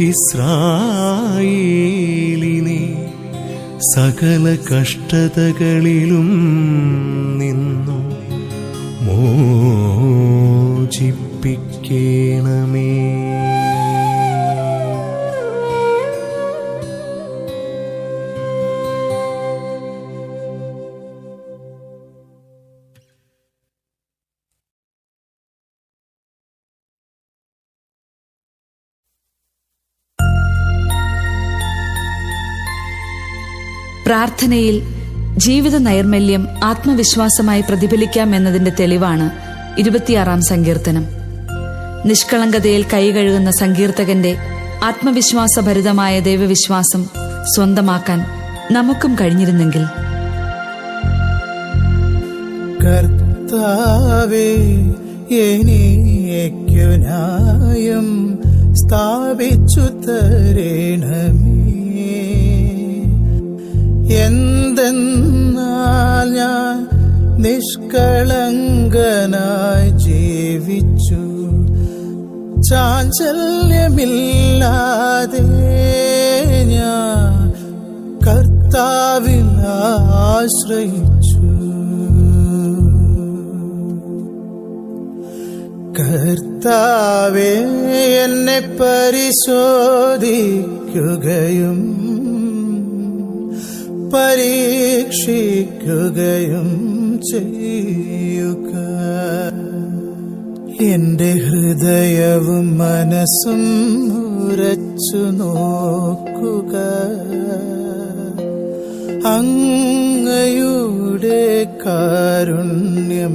ഇസ്രായേലിനെ സകല കഷ്ടതകളിലും നിന്നു മോചിപ്പിക്കണമേ. പ്രാർത്ഥനയിൽ ജീവിത നൈർമല്യം ആത്മവിശ്വാസമായി പ്രതിഫലിക്കാം എന്നതിന്റെ തെളിവാണ് 26-ാം സങ്കീർത്തനം. നിഷ്കളങ്കതയിൽ കൈകഴുകുന്ന സങ്കീർത്തകന്റെ ആത്മവിശ്വാസഭരിതമായ ദൈവവിശ്വാസം സ്വന്തമാക്കാൻ നമുക്കും കഴിഞ്ഞിരുന്നെങ്കിൽ. കർത്താവേ, എനിക്കു ന്യായം സ്ഥാപിച്ചു തരണമേ. എന്തെന്നാൽ ഞാൻ നിഷ്കളങ്കനായി ജീവിച്ചു, ചാഞ്ചല്യമില്ലാതെ ഞാൻ കർത്താവിൽ ആശ്രയിച്ചു. കർത്താവേ, എന്നെ പരിശോധിക്കുകയും പരീക്ഷിക്കുകയും ചെയ്യുക. എന്റെ ഹൃദയവും മനസ്സും ഉറച്ചു നോക്കുക. അങ്ങയുടെ കാരുണ്യം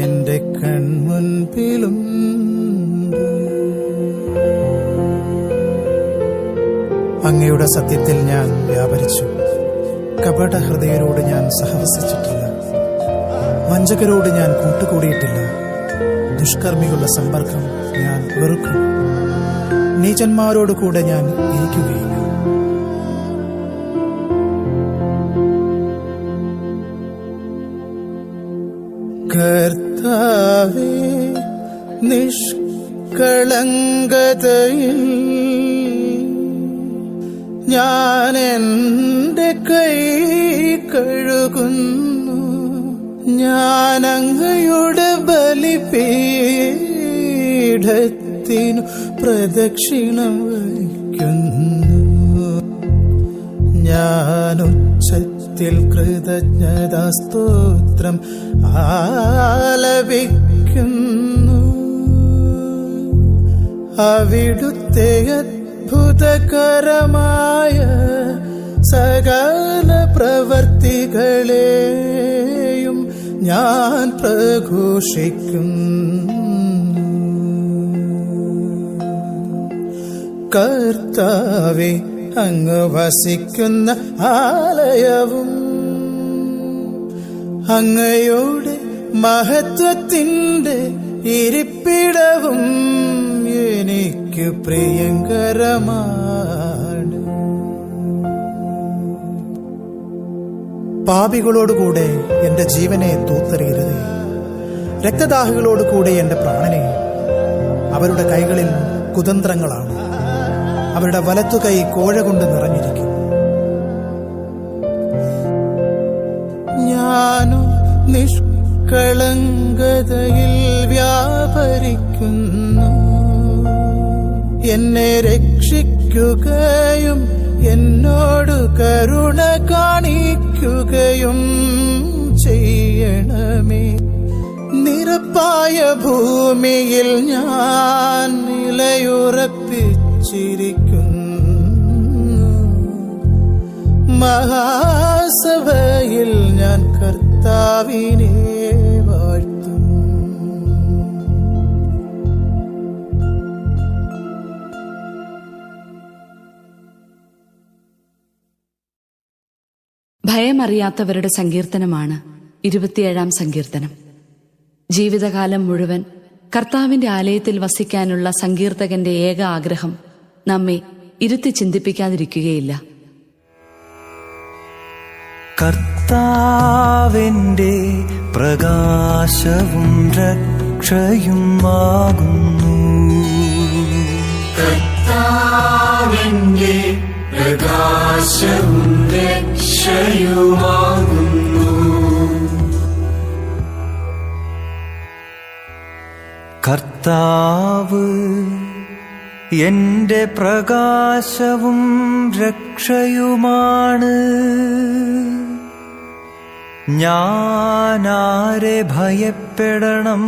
എന്റെ കൺമുൻപിലുണ്ട്. അങ്ങയുടെ സത്യത്തിൽ ഞാൻ വ്യാപരിച്ചു. കപട ഹൃദയരോട് ഞാൻ സഹവസിച്ചിട്ടില്ല. വഞ്ചകരോട് ഞാൻ കൂട്ടുകൂടിയിട്ടില്ല. ദുഷ്കർമ്മികളുടെ സമ്പർക്കം ഞാൻ വെറുക്കും. നീചന്മാരോട് കൂടെ ഞാൻ ഇരിക്കുകയില്ല. കർത്താവേ, നിഷ്കളങ്കതയിൽ ഞാൻ എൻ്റെ കൈ കഴുകുന്നു. ഞാൻ അങ്ങയുടെ ബലിപീഠത്തിനു പ്രദക്ഷിണം വയ്ക്കുന്നു. ഞാൻ ഉച്ചത്തിൽ കൃതജ്ഞതാസ്തോത്രം ആലപിക്കുന്നു. അവിടുത്തെ അത്ഭുതകരമായ സകല പ്രവർത്തികളെയും ഞാൻ പ്രഘോഷിക്കുന്നു. കർത്താവേ, അങ്ങ് വസിക്കുന്ന ആലയവും അങ്ങയുടെ മഹത്വത്തിൻ്റെ ഇരിപ്പിടവും എനിക്ക് പ്രിയങ്കരമാണ്. പാപികളോടുകൂടെ എന്റെ ജീവനെ തൂത്തെറിയരുതേ. രക്തദാഹികളോടുകൂടെ എന്റെ പ്രാണനെ. അവരുടെ കൈകളിൽ കുതന്ത്രങ്ങളാണ്. അവരുടെ വലത്തുകൈ കോഴ കൊണ്ട് നിറഞ്ഞിരിക്കുന്നു. ഞാനും നിഷ്കളങ്കതയിൽ വ്യാപരിക്കുന്നു. എന്നെ രക്ഷിക്കുകയും എന്നോട് കരുണ കാണിക്കുകയും ചെയ്യണമേ. നിരപ്പായ ഭൂമിയിൽ ഞാൻ നിലയുറപ്പിച്ചിരിക്കുന്നു. മഹാസഭയിൽ ഞാൻ കർത്താവിനെ വാഴ്ത്തും. ഭയമറിയാത്തവരുടെ സങ്കീർത്തനമാണ് 27-ാം സങ്കീർത്തനം. ജീവിതകാലം മുഴുവൻ കർത്താവിന്റെ ആലയത്തിൽ വസിക്കാനുള്ള സങ്കീർത്തകന്റെ ഏക ആഗ്രഹം നമ്മെ ഇരുത്തി ചിന്തിപ്പിക്കാതിരിക്കുകയില്ല. കർത്താവിന്റെ പ്രകാശവും രക്ഷയുമാകുന്നു. കർത്താവിന്റെ പ്രകാശവും രക്ഷയുമാകുന്നു. കർത്താവ് എന്റെ പ്രകാശവും രക്ഷയുമാണ്. ഞാനാരെ ഭയപ്പെടണം?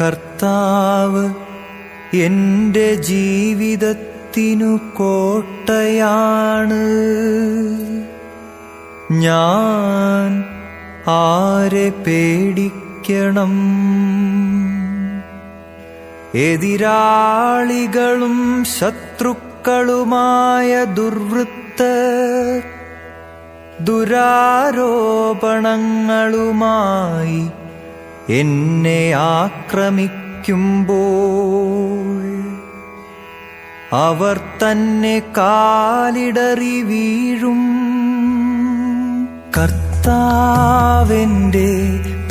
കർത്താവ് എന്റെ ജീവിതത്തിൽ ഹൃദയത്തിനു കോട്ടയാണ്. ഞാൻ ആരെ പേടിക്കണം? എതിരാളികളും ശത്രുക്കളുമായ ദുർവൃത്തർ ദുരാരോപണങ്ങളുമായി എന്നെ ആക്രമിക്കുമ്പോൾ അവർ തന്നെ കാലിടറി വീഴും. കർത്താവെന്റെ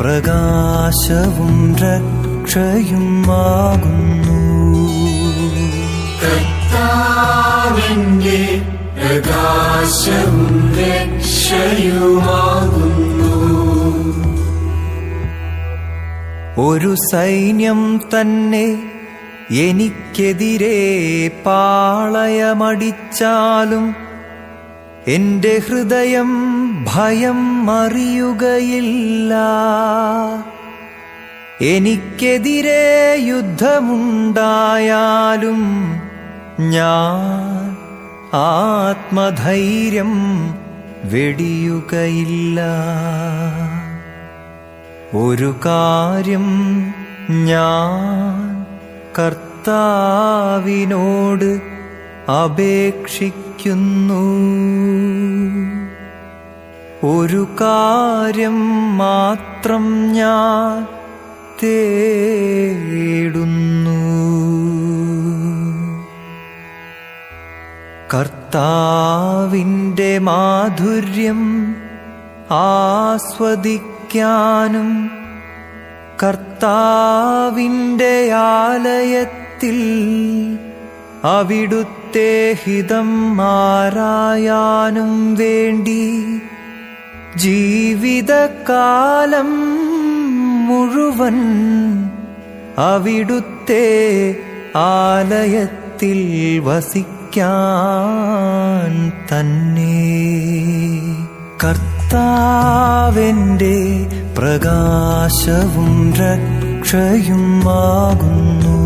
പ്രകാശവും രക്ഷയുമാകുന്നു. കർത്താവിന്റെ പ്രകാശവും രക്ഷയുമാകുന്നു. ഒരു സൈന്യം തന്നെ എനിക്കെതിരെ പാളയമടിച്ചാലും എന്റെ ഹൃദയം ഭയം അറിയുകയില്ല. എനിക്കെതിരെ യുദ്ധമുണ്ടായാലും ഞാൻ ആത്മധൈര്യം വെടിയുകയില്ല. ഒരു കാര്യം ഞാൻ കർത്താവിനോട് അപേക്ഷിക്കുന്നു. ഒരു കാര്യം മാത്രം ഞാൻ തേടുന്നു. കർത്താവിന്റെ മാധുര്യം ആസ്വദിക്കാനും കർത്താവിന്റെ ആലയത്തിൽ അവിടുത്തെ ഹിതം ആരായാനും വേണ്ടി ജീവിതകാലം മുഴുവൻ അവിടുത്തെ ആലയത്തിൽ വസിക്കാൻ തന്നെ. കർത്താവെന്റെ പ്രകാശവും രക്ഷയുമാകുന്നു.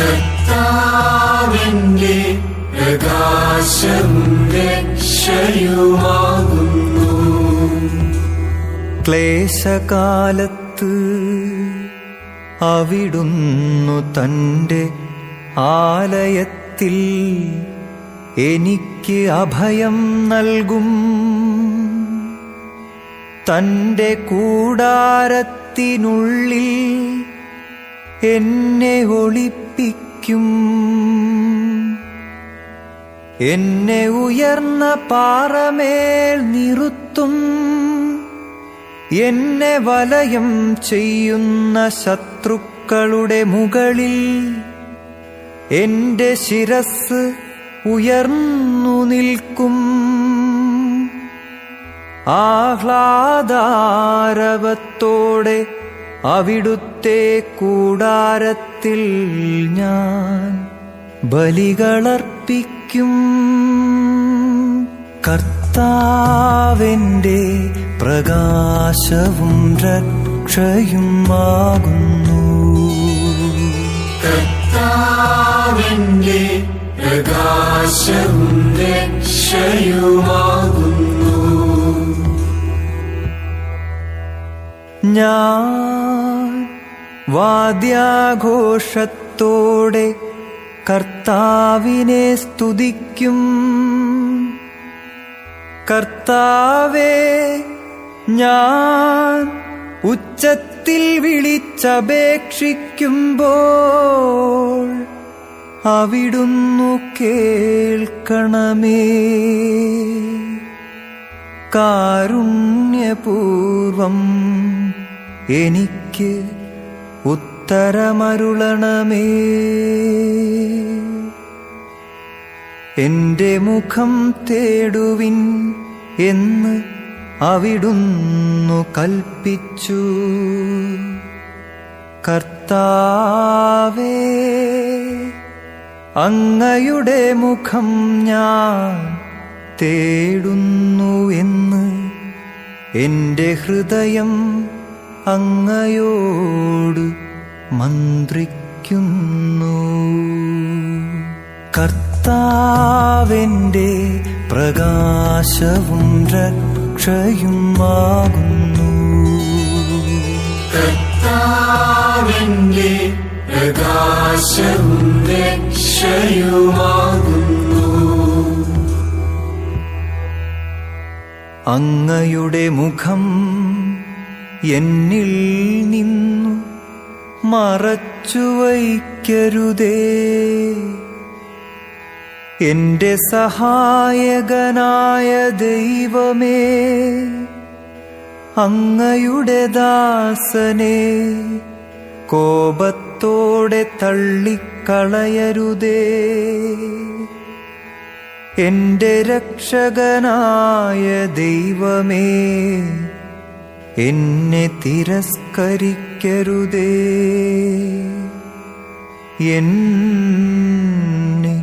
കർത്താവിന്റെ പ്രകാശവും രക്ഷയുമാകുന്നു. ക്ലേശകാലത്ത് അവിടുന്നു തന്റെ ആലയത്തിൽ എനിക്ക് അഭയം നൽകും. തന്റെ കൂടാരത്തിനുള്ളിൽ എന്നെ ഒളിപ്പിക്കും. എന്നെ ഉയർന്ന പാറമേൽ നിർത്തും. എന്നെ വലയം ചെയ്യുന്ന ശത്രുക്കളുടെ മുകളിൽ എന്റെ ശിരസ് ഉയർന്നു നിൽക്കും. ആഹ്ലാദാരവത്തോടെ അവിടുത്തെ കൂടാരത്തിൽ ഞാൻ ബലികളർപ്പിക്കും. കർത്താവെന്റെ പ്രകാശവും രക്ഷയുമാകുന്നു. കർത്താവിന്റെ പ്രകാശവും രക്ഷയുമാകുന്നു. ഞാൻ വാദ്യാഘോഷത്തോടെ കർത്താവിനെ സ്തുതിക്കും. കർത്താവേ, ഞാൻ ഉച്ചത്തിൽ വിളിച്ചപേക്ഷിക്കുമ്പോൾ അവിടുന്നു കേൾക്കണമേ. കാരുണ്യപൂർവം എനിക്ക് ഉത്തരമരുളണമേ. എന്റെ മുഖം തേടുവിൻ എന്ന് അവിടുന്നു കൽപ്പിച്ചു. കർത്താവേ, അങ്ങയുടെ മുഖം ഞാൻ തേടുന്നു എന്ന് എന്റെ ഹൃദയം അങ്ങയോട് മന്ത്രിക്കുന്നു. കർത്താവെന്റെ പ്രകാശവും രക്ഷയുമാകുന്നു. കർത്താവിന്റെ പ്രകാശവും രക്ഷയുമാകുന്നു. അങ്ങയുടെ മുഖം എന്നിൽ നിന്നു മറച്ചു വയ്ക്കരുതേ. എന്റെ സഹായകനായ ദൈവമേ, അങ്ങയുടെ ദാസനെ കോപത്തോടെ തള്ളിക്കളയരുതേ. എന്റെ രക്ഷകനായ ദൈവമേ, എന്നെ തിരസ്കരിക്കരുതേ. എന്നെ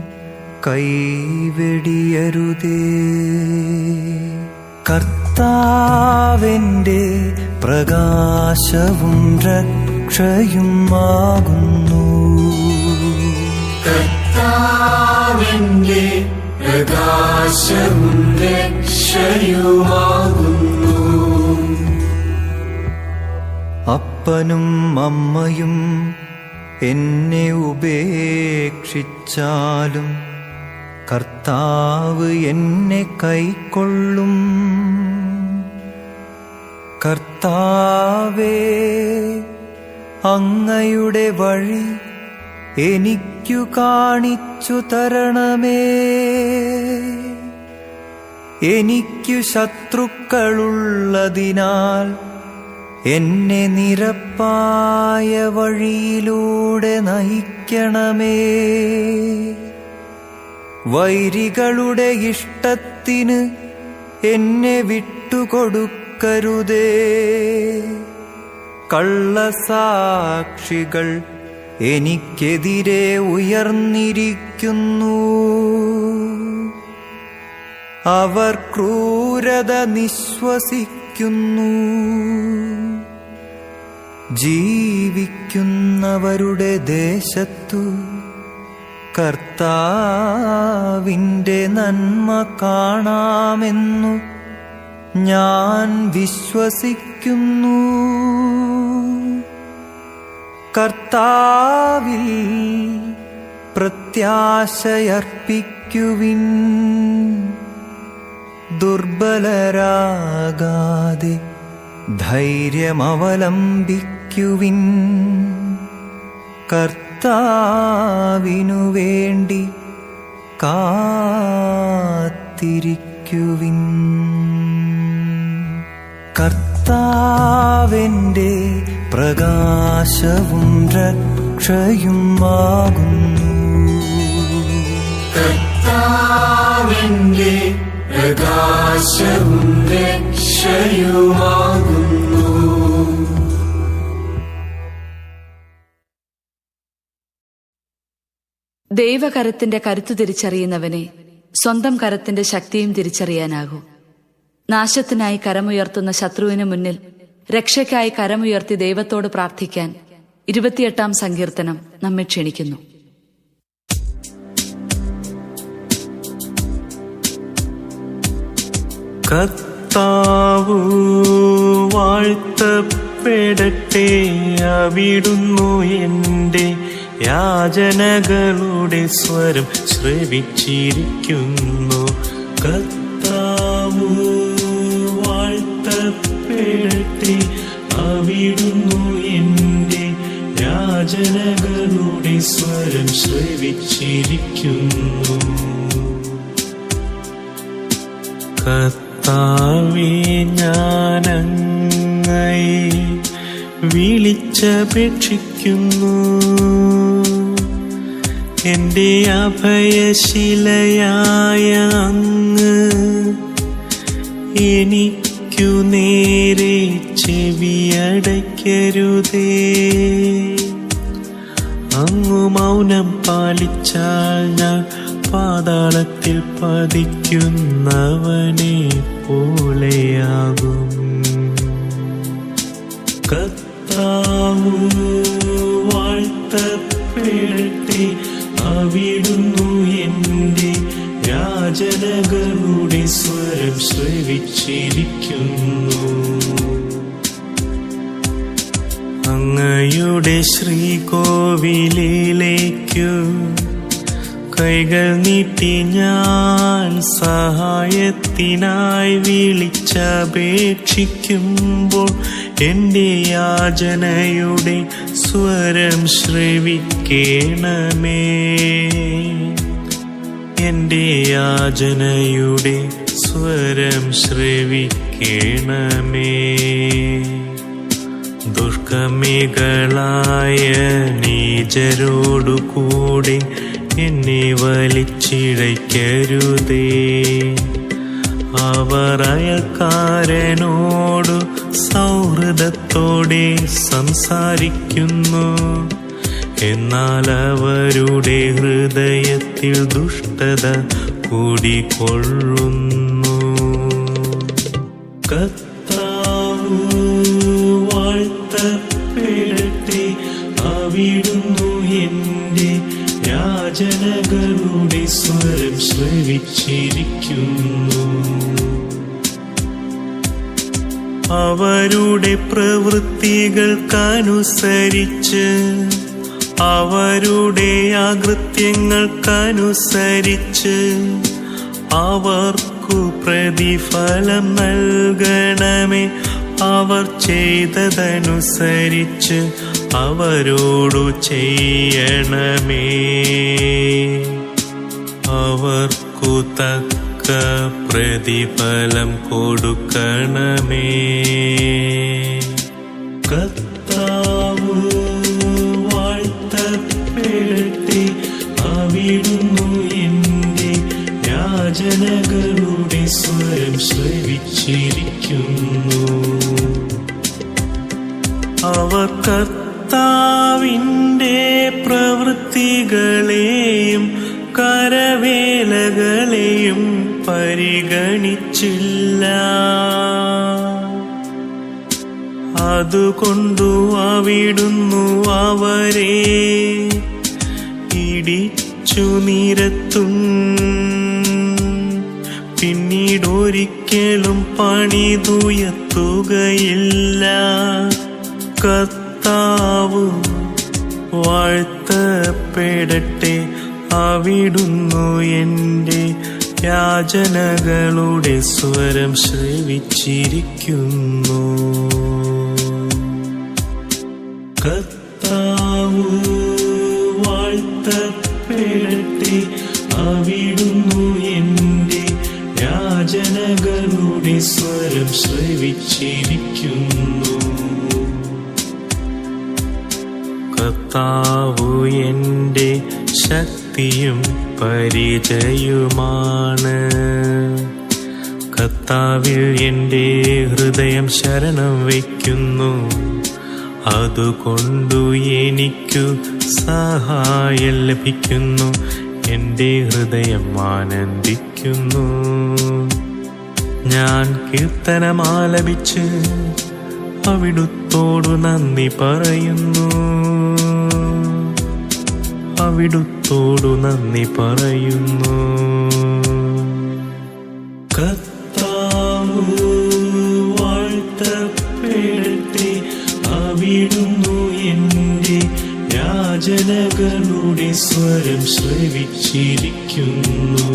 കൈവെടിയരുതേ. കർത്താവെന്റെ പ്രകാശവും രക്ഷയുമാകുന്നു. കർത്താവിന്റെ പ്രകാശവും രക്ഷയുമാകുന്നു. അപ്പനും അമ്മയും എന്നെ ഉപേക്ഷിച്ചാലും കർത്താവ് എന്നെ കൈക്കൊള്ളും. കർത്താവേ, അങ്ങയുടെ വഴി എനിക്കു കാണിച്ചു തരണമേ. എനിക്കു ശത്രുക്കളുള്ളതിനാൽ എന്നെ നിരപ്പായ വഴിയിലൂടെ നയിക്കണമേ. വൈരികളുടെ ഇഷ്ടത്തിന് എന്നെ വിട്ടുകൊടുക്കരുതേ. കള്ളസാക്ഷികൾ എനിക്കെതിരെ ഉയർന്നിരിക്കുന്നു. അവർ ക്രൂരത നിശ്വസിക്കുന്നു. ജീവിക്കുന്നവരുടെ ദേശത്തു കർത്താവിന്റെ നന്മ കാണാമെന്നു ഞാൻ വിശ്വസിക്കുന്നു. കർത്താവിൽ പ്രത്യാശയർപ്പിക്കുവിൻ. ദുർബലരാകാതെ ധൈര്യമവലംബിക്കുവിൻ. കർത്താവിനു വേണ്ടി കാത്തിരിക്കുവിൻ. കർത്താവെന്റെ പ്രകാശവും രക്ഷയുമാകുന്നു. കർത്താവിന്റെ പ്രകാശവും രക്ഷയുമാകുന്നു. ദൈവകരത്തിന്റെ കരുത്തു തിരിച്ചറിയുന്നവനെ സ്വന്തം കരത്തിന്റെ ശക്തിയും തിരിച്ചറിയാനാകൂ. നാശത്തിനായി കരമുയർത്തുന്ന ശത്രുവിന് മുന്നിൽ രക്ഷയ്ക്കായി കരമുയർത്തി ദൈവത്തോട് പ്രാർത്ഥിക്കാൻ 28-ാം സങ്കീർത്തനം നമ്മെ ക്ഷണിക്കുന്നു. കർത്താവ് വാഴ്ത്തപ്പെടട്ടെ, അവിടുന്നു എന്റെ യാചനകളുടെ സ്വരം ശ്രവിച്ചിരിക്കുന്നു. കർത്താവ് വാഴ്ത്തപ്പെടട്ടെ, അവിടുന്നു എന്റെ യാചനകളുടെ സ്വരം ശ്രവിച്ചിരിക്കുന്നു. കർത്താവേ, ഞാനങ്ങയെ വിളിച്ചപേക്ഷിക്കുന്നു. എന്റെ അഭയശിലയായ അങ്ങ് എനിക്കു നേരെ ചെവിയടയ്ക്കരുതേ. അങ്ങു മൗനം പാലിച്ചാൽ ഞാൻ പാതാളത്തിൽ പതിക്കുന്നവനെ പോലെയാകും. കർത്താവ് വാഴ്ത്തപ്പെടട്ടെ, അവിടുന്നു എന്റെ യാചനകളുടെ സ്വരം ശ്രവിച്ചിരിക്കുന്നു. അങ്ങയുടെ ശ്രീകോവിലിലേക്കു കൈകൾ നീട്ടി ഞാൻ സഹായത്തിനായി വിളിച്ചപേക്ഷിക്കുമ്പോൾ എന്റെ യാചനയുടെ സ്വരം ശ്രവിക്കേണമേ. എന്റെ യാചനയുടെ സ്വരം ശ്രവിക്കേണമേ. ദുഷ്കർമ്മികളായ നീചരോടുകൂടെ എന്നെ വലിച്ചിഴയ്ക്കരുതേ. അവർ അയൽക്കാരനോടു സൗഹൃദത്തോടെ സംസാരിക്കുന്നു, എന്നാൽ അവരുടെ ഹൃദയത്തിൽ ദുഷ്ടത കൂടിക്കൊള്ളുന്നു. കർത്താവ് വാഴ്ത്തപ്പെടട്ടെ, അവിടുന്നു എന്റെ യാചനകളുടെ സ്വരം ശ്രവിച്ചിരിക്കുന്നു. അവരുടെ പ്രവൃത്തികൾക്കനുസരിച്ച്, അവരുടെ അകൃത്യങ്ങൾക്കനുസരിച്ച് അവർക്കു പ്രതിഫലം നൽകണമേ. അവർ ചെയ്തതനുസരിച്ച് അവരോടു ചെയ്യണമേ. അവർക്കു തക്ക പ്രതിഫലം കൊടുക്കണമേ. കർത്താവ് വാഴ്ത്തപ്പെടട്ടെ, അവിടുന്നു എന്റെ യാചനകളുടെ സ്വരം ശ്രവിച്ചിരിക്കുന്നു. അവർ കർത്താവിന്റെ പ്രവൃത്തികളെയും കരവേലകളെയും പരിഗണിച്ചില്ല. അതുകൊണ്ടു അവിടുന്നു അവരെ ഇടിച്ചു നിരത്തും, പിന്നീടൊരിക്കലും പണിതുയർത്തുകയില്ല. കർത്താവ് വാഴ്ത്തപ്പെടട്ടെ, അവിടുന്നു എന്റെ യാചനകളുടെ സ്വരം ശ്രവിച്ചിരിക്കുന്നു. കർത്താവ് വാഴ്ത്തപ്പെടട്ടെ, അവിടുന്നു എന്റെ യാചനകളുടെ സ്വരം ശ്രവിച്ചിരിക്കുന്നു. കർത്താവ് എന്റെ ശക്തിയും പരിചയവുമാണ്. കർത്താവിൽ എന്റെ ഹൃദയം ശരണം വയ്ക്കുന്നു, അതുകൊണ്ടു എനിക്കു സഹായം ലഭിക്കുന്നു. എന്റെ ഹൃദയം ആനന്ദിക്കുന്നു. ഞാൻ കീർത്തനമാലപിച്ച് അവിടുത്തോടു നന്ദി പറയുന്നു. അവിടുത്തോടു നന്ദി പറയുന്നു. കർത്താവ് വാഴ്ത്തപ്പെടട്ടെ, അവിടുന്നു എന്റെ യാചനകളുടെ സ്വരം ശ്രവിച്ചിരിക്കുന്നു.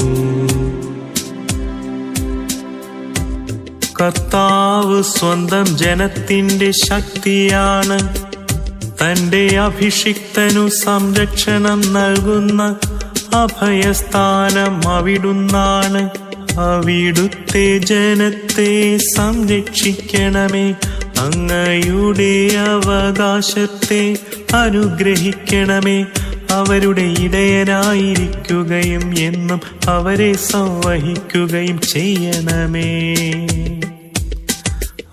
കർത്താവ് സ്വന്തം ജനത്തിന്റെ ശക്തിയാണ്. തന്റെ അഭിഷിക്തനു സംരക്ഷണം നൽകുന്ന അഭയസ്ഥാനം അവിടുന്നാണ്. അവിടുത്തെ ജനത്തെ സംരക്ഷിക്കണമേ. അങ്ങയുടെ അവകാശത്തെ അനുഗ്രഹിക്കണമേ. അവരുടെ ഇടയനായിരിക്കുകയും എന്നും അവരെ സംവഹിക്കുകയും ചെയ്യണമേ.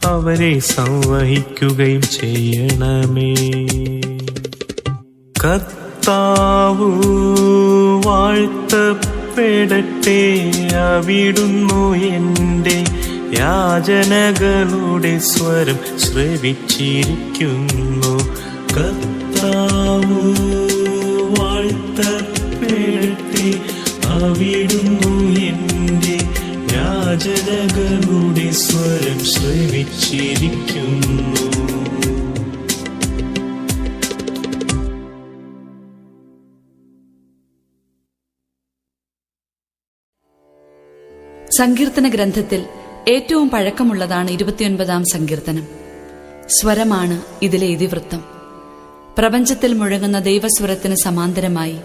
അവരെ സംവഹിക്കുകയും ചെയ്യണമേ. കർത്താവ് വാഴ്ത്തപ്പെടട്ടെ, അവിടുന്നു എന്റെ യാചനകളുടെ സ്വരം ശ്രവിച്ചിരിക്കുന്നു. കർത്താവ് വാഴ്ത്തപ്പെടട്ടെ, പുകഴട്ടെ. അവിടുന്നു എന്റെ യാചനകളുടെ സ്വരം ശ്രവിച്ചിരിക്കുന്നു. സങ്കീർത്തന ഗ്രന്ഥത്തിൽ ഏറ്റവും പഴക്കമുള്ളതാണ് 29-ാം സങ്കീർത്തനം. സ്വരമാണ് ഇതിലെ ഇതിവൃത്തം. പ്രപഞ്ചത്തിൽ മുഴങ്ങുന്ന ദൈവസ്വരത്തിന് സമാന്തരമായി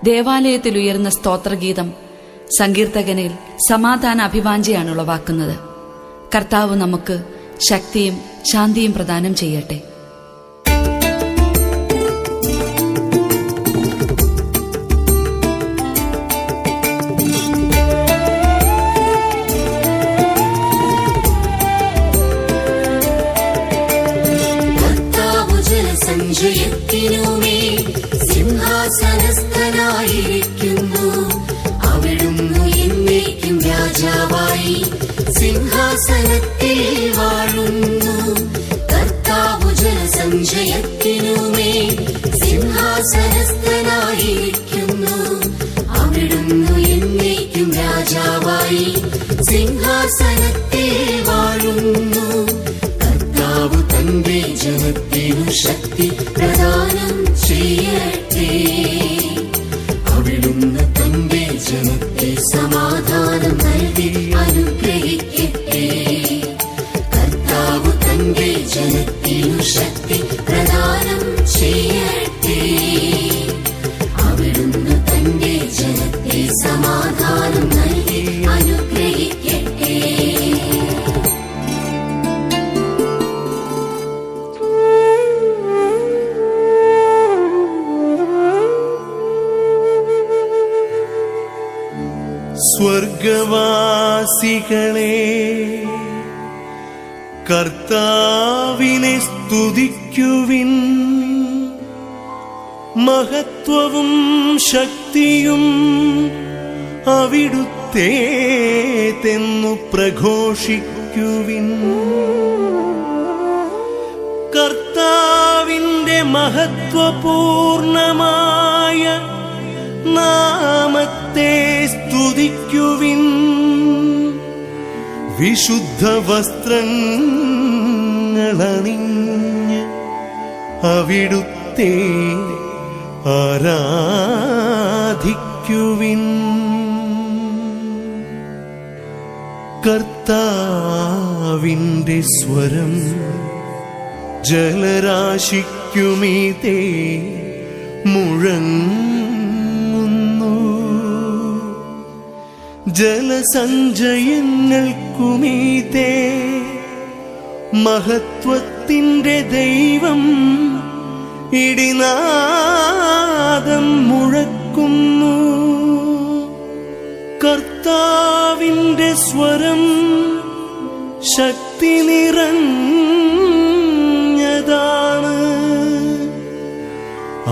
ദേവാലയത്തിൽ ഉയർന്ന സ്തോത്രഗീതം സങ്കീർത്തകനിൽ സമാധാന അഭിവാഞ്ചയാണ് ഉളവാക്കുന്നത്. കർത്താവ് നമുക്ക് ശക്തിയും ശാന്തിയും പ്രദാനം ചെയ്യട്ടെ. സഞ്ജയത്തിനുമേ സിംഹാസനസ്ഥനായിരിക്കുന്നു. അവിടുന്നു എന്നേക്കും രാജാവായി സിംഹാസനത്തിൽ വാഴുന്നു. കർത്താവു ജലസഞ്ചയത്തിനുമേ സിംഹാസനസ്ഥനായിരിക്കുന്നു. അവിടുന്നു എന്നേക്കും രാജാവായി സിംഹാസനത്തിൽ വാഴുന്നു. കർത്താവ് തന്റെ ജനത്തിനു ശക്തി പ്രദാനം ചെയ്യട്ടെ. അവിടുന്ന് തന്റെ ജനത്തെ സമാധാനം നൽകി അനുഗ്രഹിക്കട്ടെ. കർത്താവ് തന്റെ ജനത്തിനു ശക്തി പ്രദാനം ചെയ്യട്ടെ. അവിടുന്ന് തന്റെ ജനത്തെ സമാധാനം നൽകി അനുഗ്രഹിക്കട്ടെ. സ്വർഗവാസികളെ, കർത്താവിനെ സ്തുതിക്കുവിൻ. മഹത്വവും ശക്തിയും അവിടുത്തേതെന്നു പ്രഘോഷിക്കുവിൻ. കർത്താവിന്റെ മഹത്വപൂർണമായ നാമത്തെ സ്തുതിക്കുവിൻ. വിശുദ്ധ വസ്ത്രങ്ങളണിഞ്ഞ് അവിടുത്തെ ആരാധിക്കുവിൻ. കർത്താവിന്റെ സ്വരം ജലരാശിക്കുമീതേ മുഴങ്ങുന്നു. ജലസഞ്ചയങ്ങൾക്കുമീതേ മഹത്വത്തിന്റെ ദൈവം ഇടിനാദം മുഴക്കുന്നു. കർത്താവിന്റെ സ്വരം ശക്തി നിറഞ്ഞതാണ്.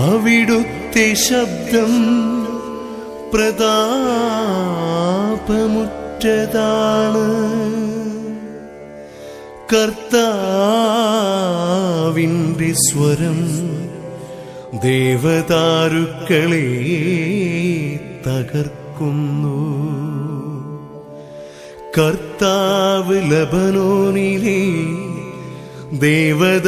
അവിടുത്തെ ശബ്ദം പ്രതാപമുറ്റതാണ്. കർത്താവിന്റെ സ്വരം ദേവദാരുക്കളെ തകർക്കുന്നു. കർത്താവ് ലബനോനിലെ ദേവദാരുക്കളെ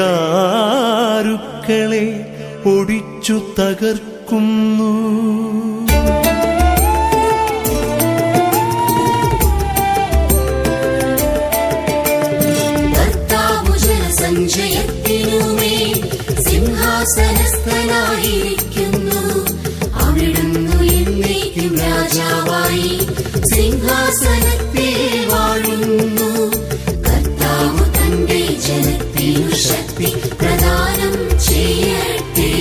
ഒടിച്ചു തകർക്കുന്നു. കർത്താവു ജലസഞ്ചയത്തിനുമേ സിംഹാസനസ്ഥനായിരിക്കുന്നു. അവിടുന്നു എന്നേക്കും രാജാവായി സിംഹാസനത്തിൽ വാഴുന്നു. കർത്താവ് തന്റെ ജനത്തിനു ശക്തി പ്രദാനം ചെയ്യട്ടെ.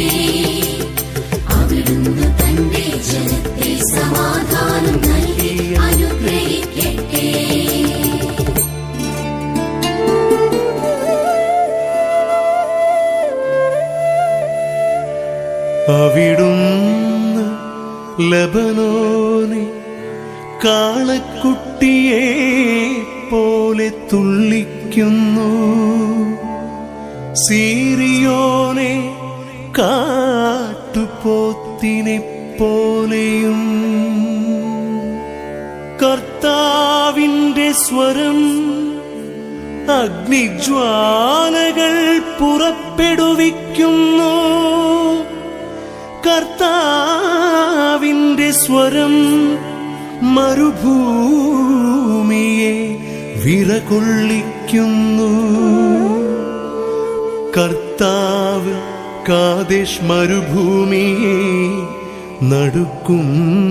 അവിടുന്ന് തന്റെ ജനത്തെ സമാധാനം നൽകി അനുഗ്രഹിക്കട്ടെ. അവിടുന്ന് ലബനോനെ കാളക്കുട്ടിയെ പോലെ തുള്ളിക്കുന്നു. സീറിയോനെ കാട്ടുപോത്തിനെ പോലെയും. കർത്താവിന്റെ സ്വരം അഗ്നിജ്വാലകൾ പുറപ്പെടുവിക്കുന്നു. കർത്താവിന്റെ സ്വരം മരുഭൂമിയെ വിറകൊള്ളിക്കുന്നു. കർത്താവ് കാദേശ് മരുഭൂമിയെ നടുക്കുന്നു.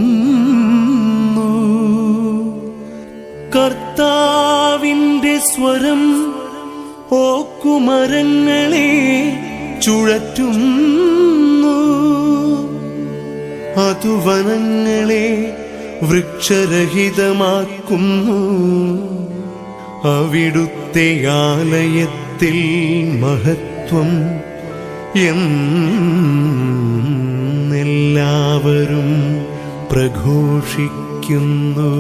കർത്താവിന്റെ സ്വരം ഓക്കുമരങ്ങളെ ചുഴറ്റുന്നു. അതു വനങ്ങളെ വൃക്ഷരഹിതമാക്കുന്നു. അവിടുത്തെ ആലയത്തിൽ മഹത്വം എന്നെല്ലാവരും പ്രഘോഷിക്കുന്നു.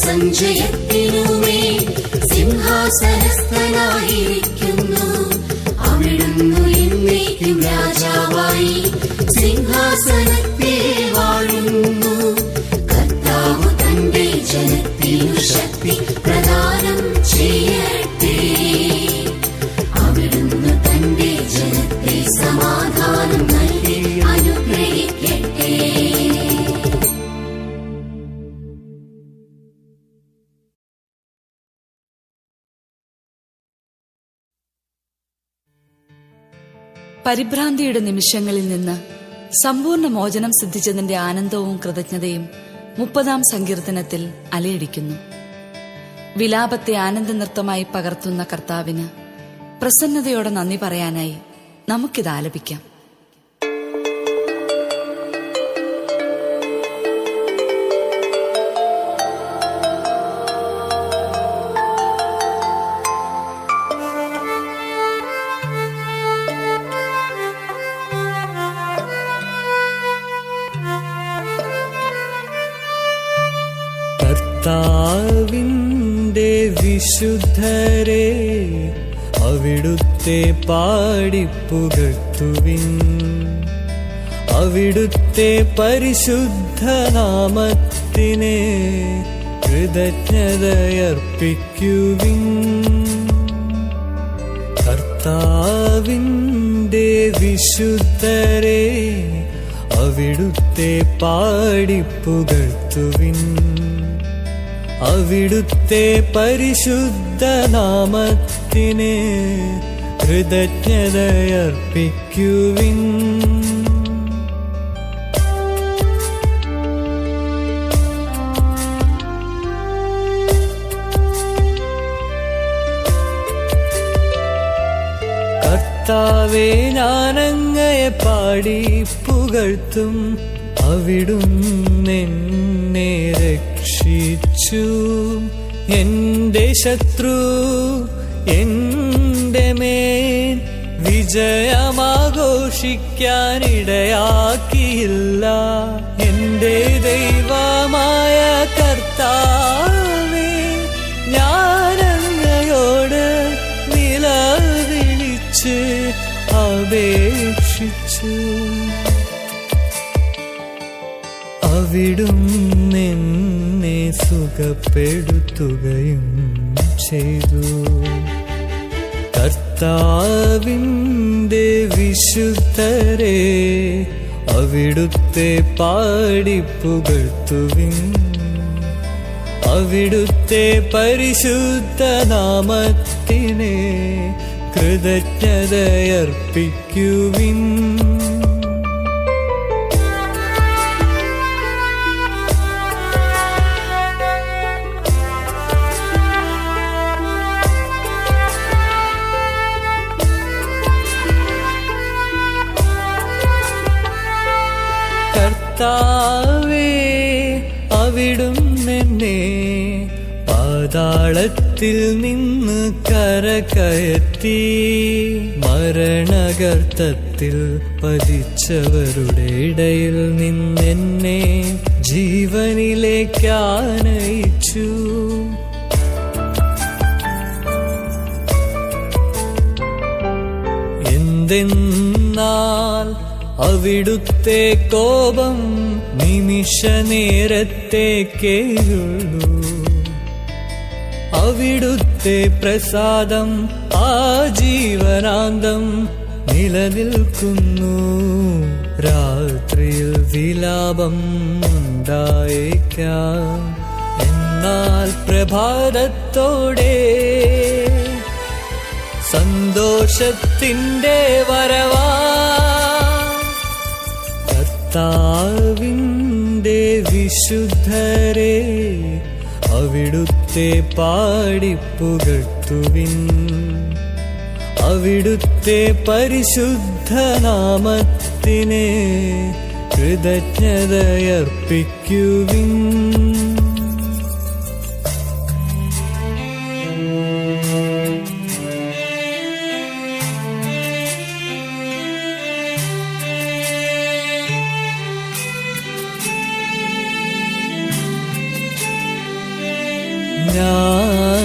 സഞ്ചയത്തിനുമേ സിംഹാസനസ്ഥനായിരിക്കുന്നു. അവിടുന്ന് എന്നേക്കും രാജാവായി സിംഹാസനത്തിൽ വാഴുന്നു. കർത്താവ് തന്റെ ജനത്തിനു ശക്തി പ്രദാനം ചെയ്യട്ടെ. അവിടുന്ന് തന്റെ ജനത്തെ സമാധാനം നൽകി അനുഗ്രഹിക്കട്ടെ. പരിഭ്രാന്തിയുടെ നിമിഷങ്ങളിൽ നിന്ന് സമ്പൂർണ്ണ മോചനം സിദ്ധിച്ചതിന്റെ ആനന്ദവും കൃതജ്ഞതയും 30-ാം സങ്കീർത്തനത്തിൽ അലയടിക്കുന്നു. വിലാപത്തെ ആനന്ദനൃത്തമായി പകർത്തുന്ന കർത്താവിന് പ്രസന്നതയോടെ നന്ദി പറയാനായി നമുക്കിത് ആലപിക്കാം. കർത്താവിന്റെ വിശുദ്ധരെ അവിടുത്തെ പാടിപ്പുകഴ്ത്തുവിൻ. അവിടുത്തെ പരിശുദ്ധ നാമത്തിന് കൃതജ്ഞതയർപ്പിക്കുവിൻ. കർത്താവിന്റെ വിശുദ്ധരെ അവിടുത്തെ പാടിപ്പുകഴ്ത്തുവിൻ. അവിടുത്തെ പരിശുദ്ധ നാമത്തിന് കൃതജ്ഞതയർപ്പിക്കുവിൻ. കർത്താവേ, ഞാനങ്ങയെ പാടി പുകഴ്ത്തും. അവിടുന്നെന്നെ രക്ഷിച്ചു. എന്റെ ശത്രു എന്റെ മേൽ വിജയമാഘോഷിക്കാനിടയാക്കിയില്ല. എന്റെ ദൈവമായ കർത്താവേ, ഞാനങ്ങയോട് നിലവിളിച്ച് അപേക്ഷിച്ചു. അവിടുന്നെന്നെ സുഖപ്പെടുത്തുകയും ചെയ്തു. കർത്താവിന്റെ വിശുദ്ധരെ അവിടുത്തെ പാടിപ്പുകഴ്ത്തുവിൻ. അവിടുത്തെ പരിശുദ്ധ നാമത്തിന് കൃതജ്ഞതയർപ്പിക്കുവിൻ. കർത്താവേ, അവിടുന്നെന്നെ പാതാളത്തിൽ നിന്ന് കരകയറ്റി. മരണഗർത്തത്തിൽ പതിച്ചവരുടെ ഇടയിൽ നിന്നെന്നെ ജീവനിലേക്കാനയിച്ചു. എന്തെന്നാൽ അവിടുത്തെ കോപം നിമിഷ നേരത്തേക്കേയുള്ളൂ, അവിടുത്തെ പ്രസാദം ആജീവനാന്തം നിലനിൽക്കുന്നു. രാത്രിയിൽ വിലാപം ഉണ്ടായേക്കാം, എന്നാൽ പ്രഭാതത്തോടെ സന്തോഷത്തിൻ്റെ വരവാ. കർത്താവിൻ്റെ വിശുദ്ധരെ അവിടുത്തെ പാടിപ്പുകഴ്ത്തുവിൻ, അവിടുത്തെ പരിശുദ്ധ നാമത്തിന് കൃതജ്ഞതയർപ്പിക്കുവിൻ.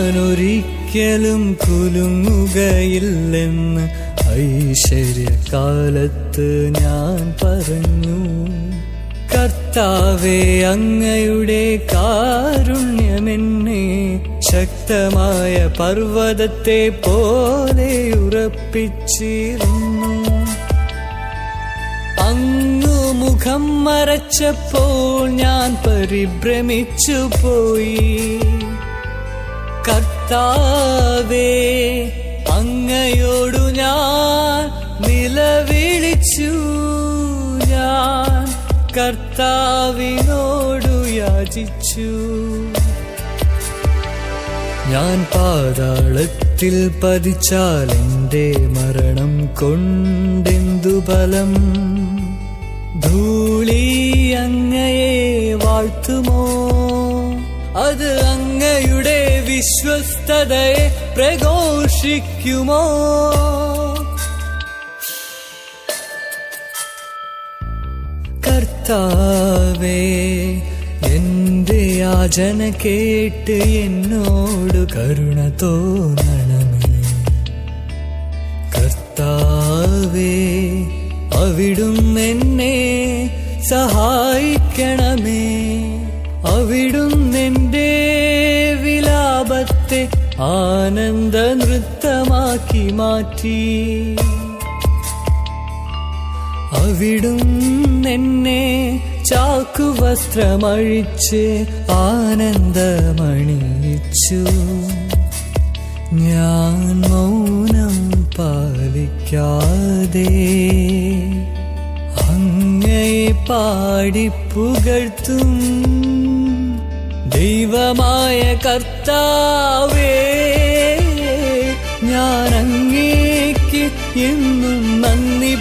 ഞാനൊരിക്കലും കുലുങ്ങുകയില്ലെന്ന് ഐശ്വര്യകാലത്ത് ഞാൻ പറഞ്ഞു. കർത്താവേ, അങ്ങയുടെ കാരുണ്യമെന്നെ ശക്തമായ പർവ്വതത്തെ പോലെ ഉറപ്പിച്ചിരുന്നു. അങ്ങു മുഖം മറച്ചപ്പോൾ ഞാൻ പരിഭ്രമിച്ചു പോയി. കർത്താവേ, അങ്ങയോടു ഞാൻ നിലവിളിച്ചു, ഞാൻ കർത്താവിനോടു യാചിച്ചു. ഞാൻ പാതാളത്തിൽ പതിച്ചാൽ എൻ്റെ മരണം കൊണ്ടെന്തു ബലം? ധൂളി അങ്ങയെ വാഴ്ത്തുമോ? അത് അങ്ങയുടെ വിശ്വസ്തതയെ പ്രഘോഷിക്കുമോ? കർത്താവേ, എന്റെ യാചന കേട്ട് എന്നോട് കരുണ തോന്നണമേ. കർത്താവേ, അവിടുന്ന് എന്നെ സഹായിക്കണമേ. അവിടുന്ന് എന്റെ വിലാപത്തെ ആനന്ദ നൃത്തമാക്കി മാറ്റി. അവിടുന്ന് എന്നെ ചാക്കുവസ്ത്രമഴിച്ച് ആനന്ദമണിയിച്ചു. ഞാൻ മൗനം പാലിക്കാതെ അങ്ങയെ പാടിപ്പുകഴ്ത്തും. ദൈവമായ കർത്താവേ, ഞാൻ അങ്ങേക്ക് എന്നും നന്ദി